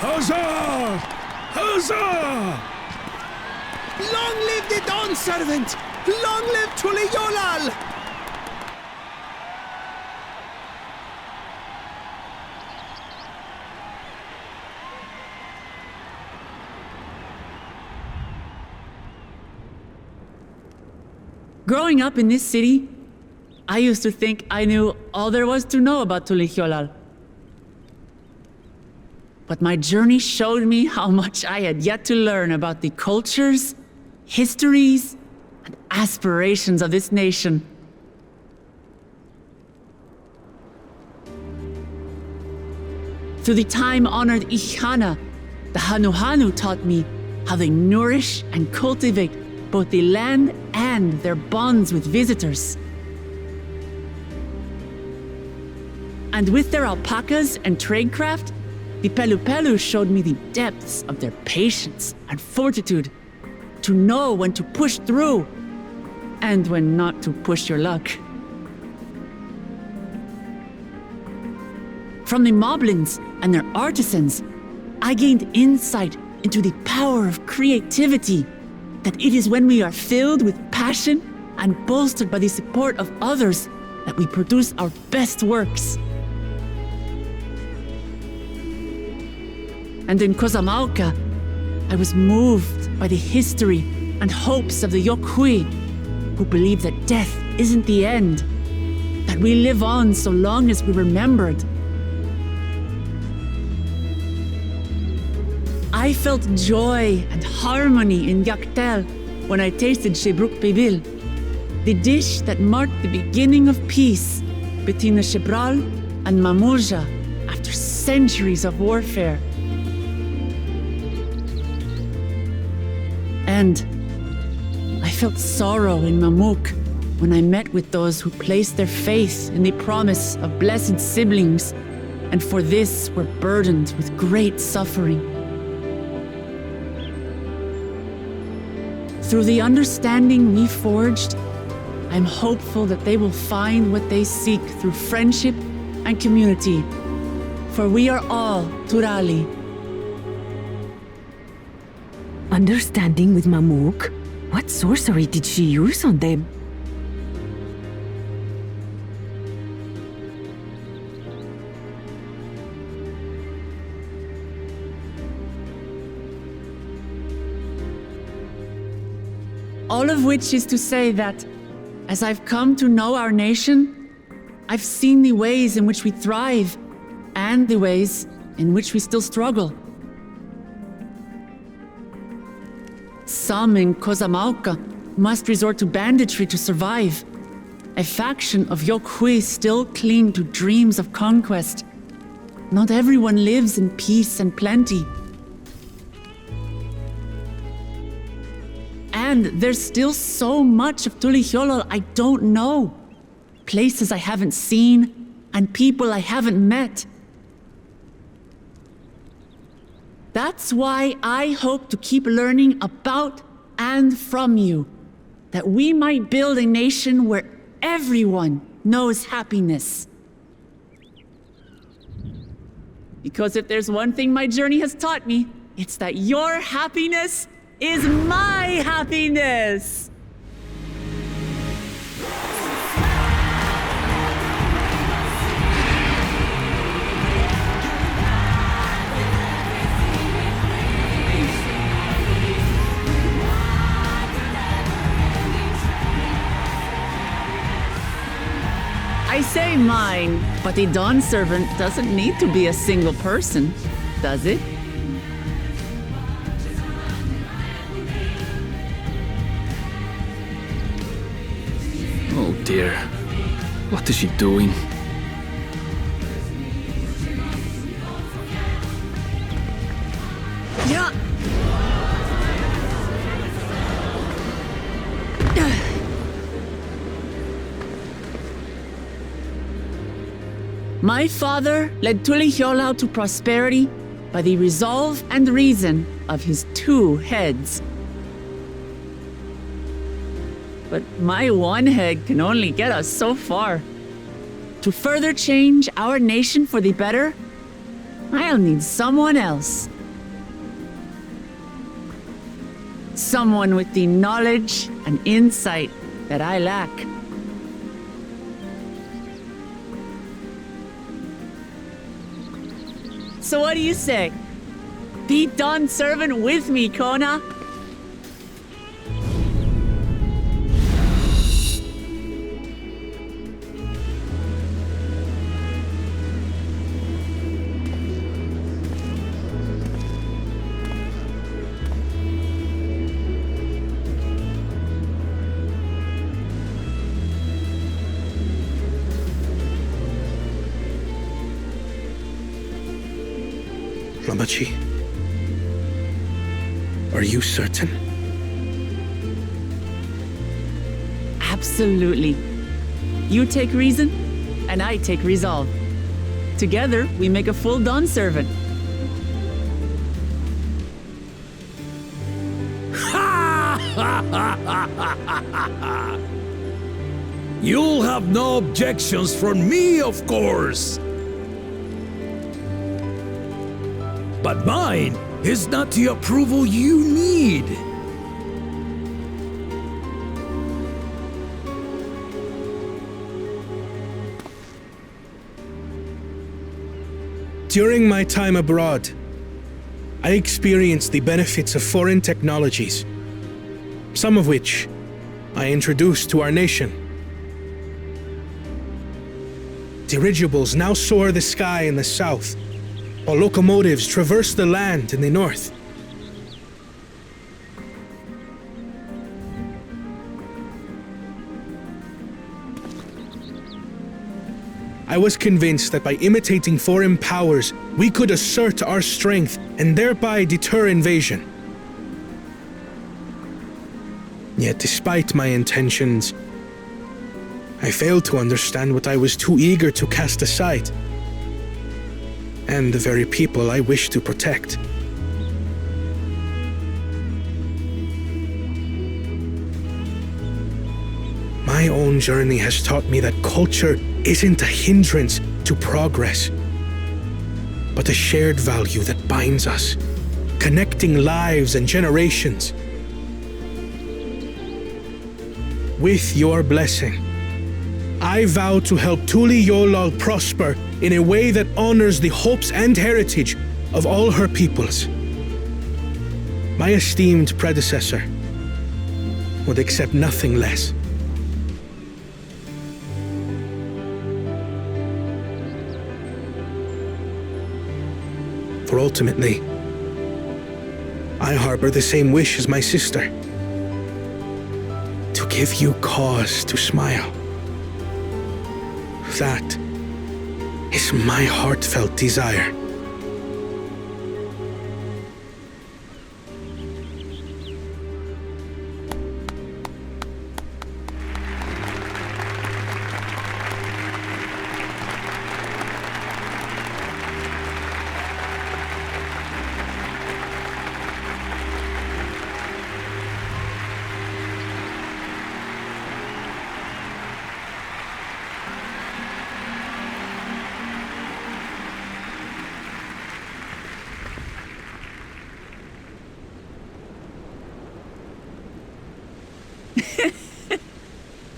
Huzzah! Huzzah! Long live the Dawn Servant! Long live Tuliolal! Growing up in this city, I used to think I knew all there was to know about Tuliolal. But my journey showed me how much I had yet to learn about the cultures, histories, and aspirations of this nation. Through the time-honored Ihana, the Hanuhanu taught me how they nourish and cultivate both the land and their bonds with visitors. And with their alpacas and tradecraft, the Pelupelu showed me the depths of their patience and fortitude, to know when to push through and when not to push your luck. From the Moblins and their artisans, I gained insight into the power of creativity, that it is when we are filled with passion and bolstered by the support of others that we produce our best works. And in Kozamauka, I was moved by the history and hopes of the Yokhui, who believe that death isn't the end, that we live on so long as we're remembered. I felt joy and harmony in Yaktel when I tasted Shebruk Pibil, the dish that marked the beginning of peace between the Shebral and Mamulja after centuries of warfare. And I felt sorrow in Mamuk when I met with those who placed their faith in the promise of blessed siblings, and for this were burdened with great suffering. Through the understanding we forged, I'm hopeful that they will find what they seek through friendship and community, for we are all Turali. Understanding with Mamuk? What sorcery did she use on them? All of which is to say that, as I've come to know our nation, I've seen the ways in which we thrive and the ways in which we still struggle. Some in Kozamauka must resort to banditry to survive. A faction of Yokhui still cling to dreams of conquest. Not everyone lives in peace and plenty. And there's still so much of Tulihyolol I don't know. Places I haven't seen, and people I haven't met. That's why I hope to keep learning about and from you, that we might build a nation where everyone knows happiness. Because if there's one thing my journey has taught me, it's that your happiness is my happiness! I say mine, but the Dawn servant doesn't need to be a single person, does it? Oh dear, what is she doing? Yeah. My father led Tulihyolol to prosperity by the resolve and reason of his 2 heads. But my one head can only get us so far. To further change our nation for the better, I'll need someone else. Someone with the knowledge and insight that I lack. So what do you say? Be Dawn servant with me, Kona? Lamachi, are you certain? Absolutely. You take reason, and I take resolve. Together, we make a full Dawn servant. You'll have no objections from me, of course. But mine is not the approval you need. During my time abroad, I experienced the benefits of foreign technologies, some of which I introduced to our nation. Dirigibles now soar the sky in the south, while locomotives traverse the land in the north. I was convinced that by imitating foreign powers, we could assert our strength and thereby deter invasion. Yet despite my intentions, I failed to understand what I was too eager to cast aside, and the very people I wish to protect. My own journey has taught me that culture isn't a hindrance to progress, but a shared value that binds us, connecting lives and generations. With your blessing, I vow to help Tulihyolol prosper in a way that honors the hopes and heritage of all her peoples. My esteemed predecessor, would accept nothing less. For ultimately, I harbor the same wish as my sister. To give you cause to smile. That is my heartfelt desire.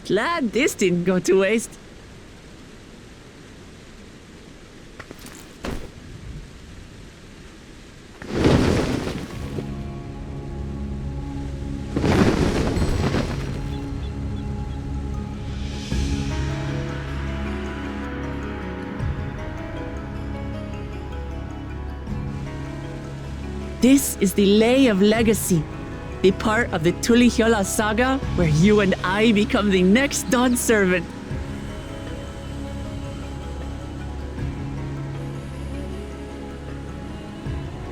Glad this didn't go to waste. This is the Lay of Legacy, the part of the Tulihyola saga where you and I become the next Dawn servant.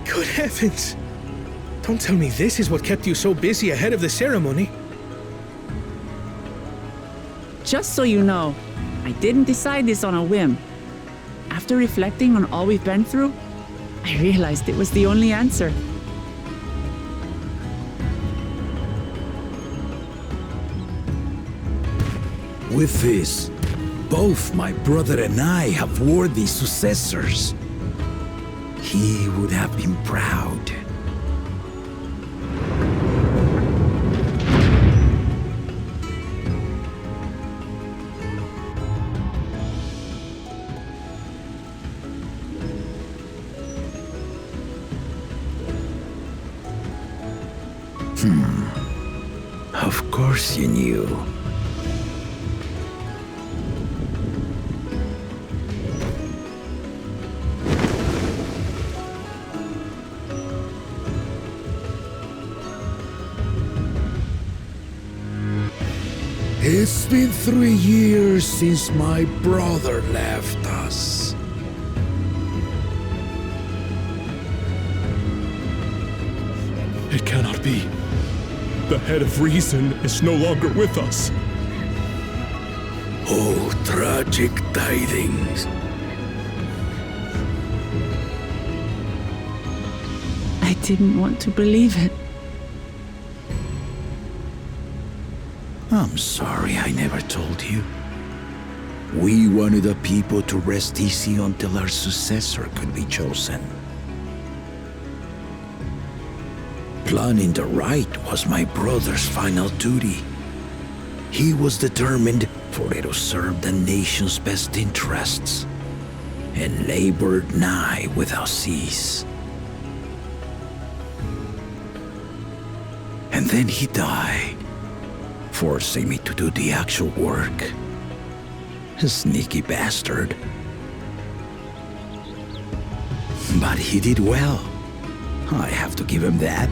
Good heavens! Don't tell me this is what kept you so busy ahead of the ceremony. Just so you know, I didn't decide this on a whim. After reflecting on all we've been through, I realized it was the only answer. With this, both my brother and I have worthy successors. He would have been proud. Of course you knew. It's been 3 years since my brother left us. It cannot be. The head of reason is no longer with us. Oh, tragic tidings. I didn't want to believe it. I'm sorry I never told you. We wanted the people to rest easy until our successor could be chosen. Planning the right was my brother's final duty. He was determined for it to serve the nation's best interests, and labored nigh without cease. And then he died, forcing me to do the actual work. A sneaky bastard. But he did well. I have to give him that.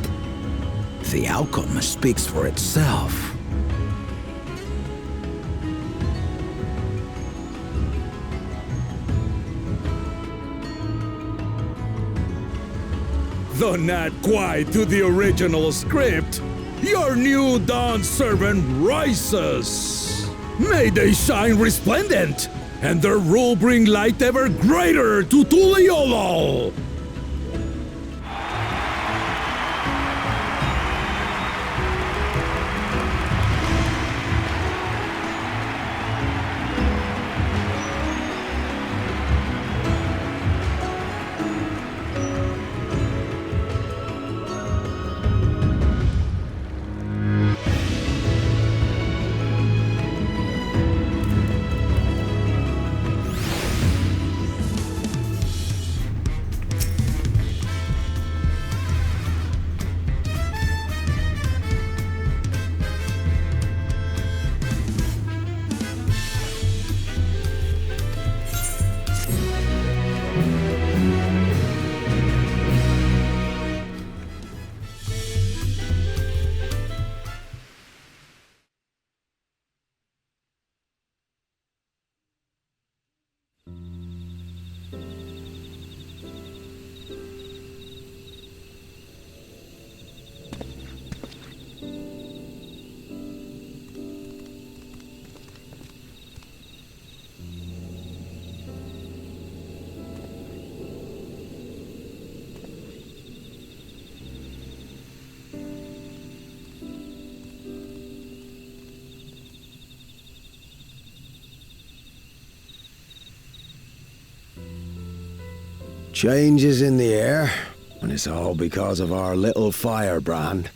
The outcome speaks for itself. Though not quite to the original script, your new Dawn servant rises. May they shine resplendent, and their rule bring light ever greater to Tuliyola. Changes in the air, and it's all because of our little firebrand.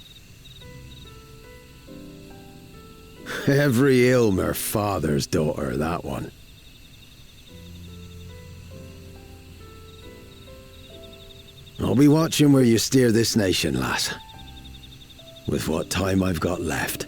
Every Ilmer father's daughter, that one. I'll be watching where you steer this nation, lass. With what time I've got left.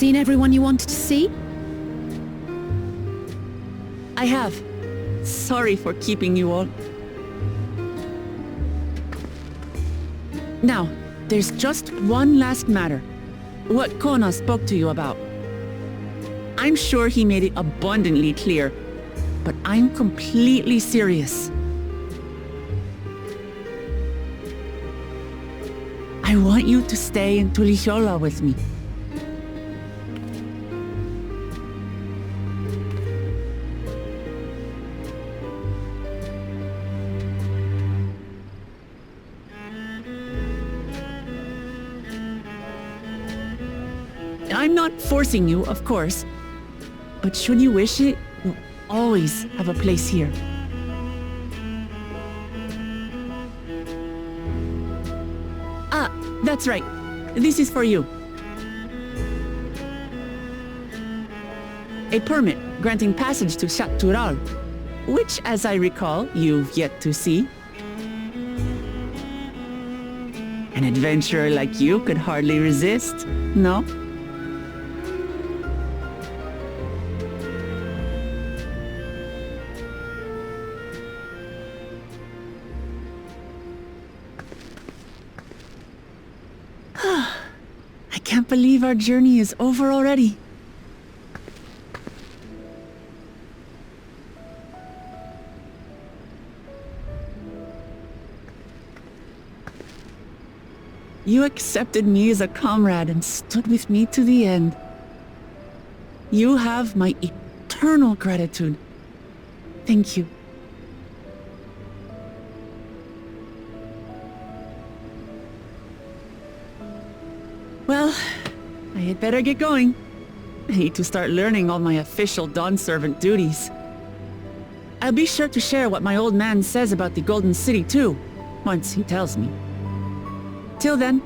seen everyone you wanted to see? I have. Sorry for keeping you all. Now, there's just one last matter. What Kona spoke to you about. I'm sure he made it abundantly clear, but I'm completely serious. I want you to stay in Tulichola with me. I'm not forcing you, of course, but should you wish it, you'll always have a place here. Ah, that's right. This is for you. A permit granting passage to Shaktural, which, as I recall, you've yet to see. An adventurer like you could hardly resist, no? I can't believe our journey is over already. You accepted me as a comrade and stood with me to the end. You have my eternal gratitude. Thank you. Well, I had better get going. I need to start learning all my official Dawn servant duties. I'll be sure to share what my old man says about the Golden City too, once he tells me. Till then,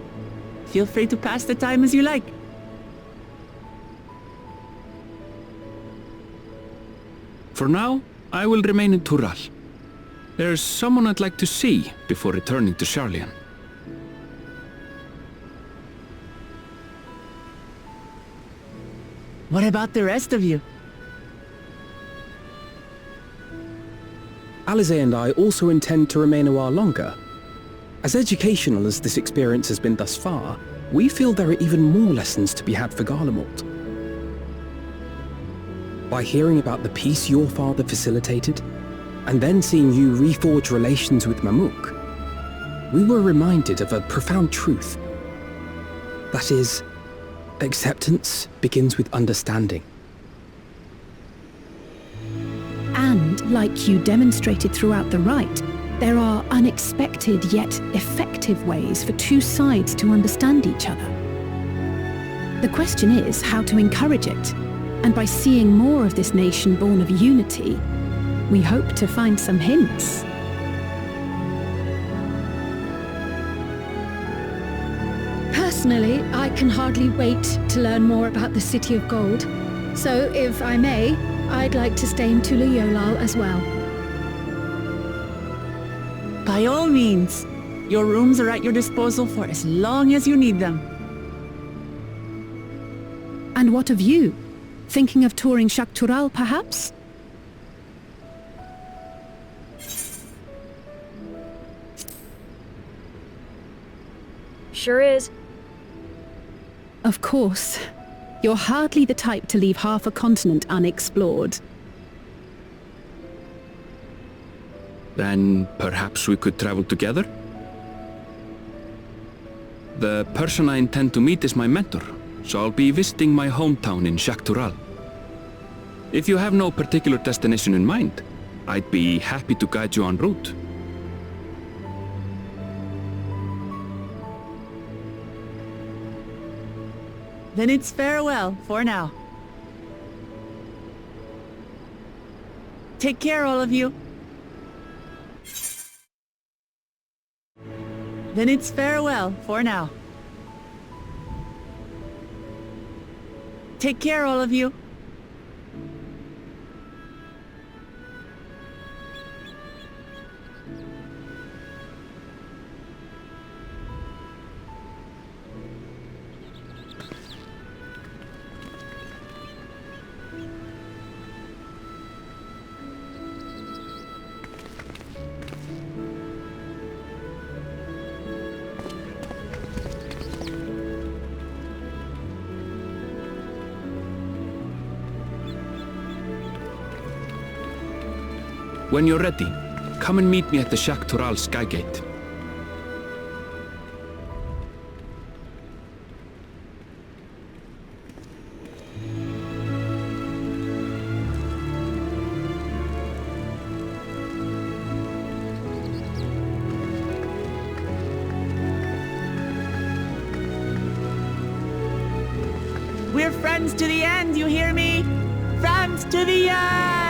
feel free to pass the time as you like. For now, I will remain in Tural. There's someone I'd like to see before returning to Sharlayan. What about the rest of you? Alize and I also intend to remain a while longer. As educational as this experience has been thus far, we feel there are even more lessons to be had for Garlemald. By hearing about the peace your father facilitated, and then seeing you reforge relations with Mamuk, we were reminded of a profound truth. That is, acceptance begins with understanding. And, like you demonstrated throughout the rite, there are unexpected yet effective ways for two sides to understand each other. The question is how to encourage it, and by seeing more of this nation born of unity, we hope to find some hints. Personally, I can hardly wait to learn more about the City of Gold. So, if I may, I'd like to stay in Tuliyollal as well. By all means. Your rooms are at your disposal for as long as you need them. And what of you? Thinking of touring Shaktural, perhaps? Sure is. Of course. You're hardly the type to leave half a continent unexplored. Then perhaps we could travel together? The person I intend to meet is my mentor, so I'll be visiting my hometown in Shaktural. If you have no particular destination in mind, I'd be happy to guide you en route. Then it's farewell for now. Take care, all of you. Then it's farewell for now. Take care, all of you. When you're ready, come and meet me at the Shak Tural Skygate. We're friends to the end, you hear me? Friends to the end!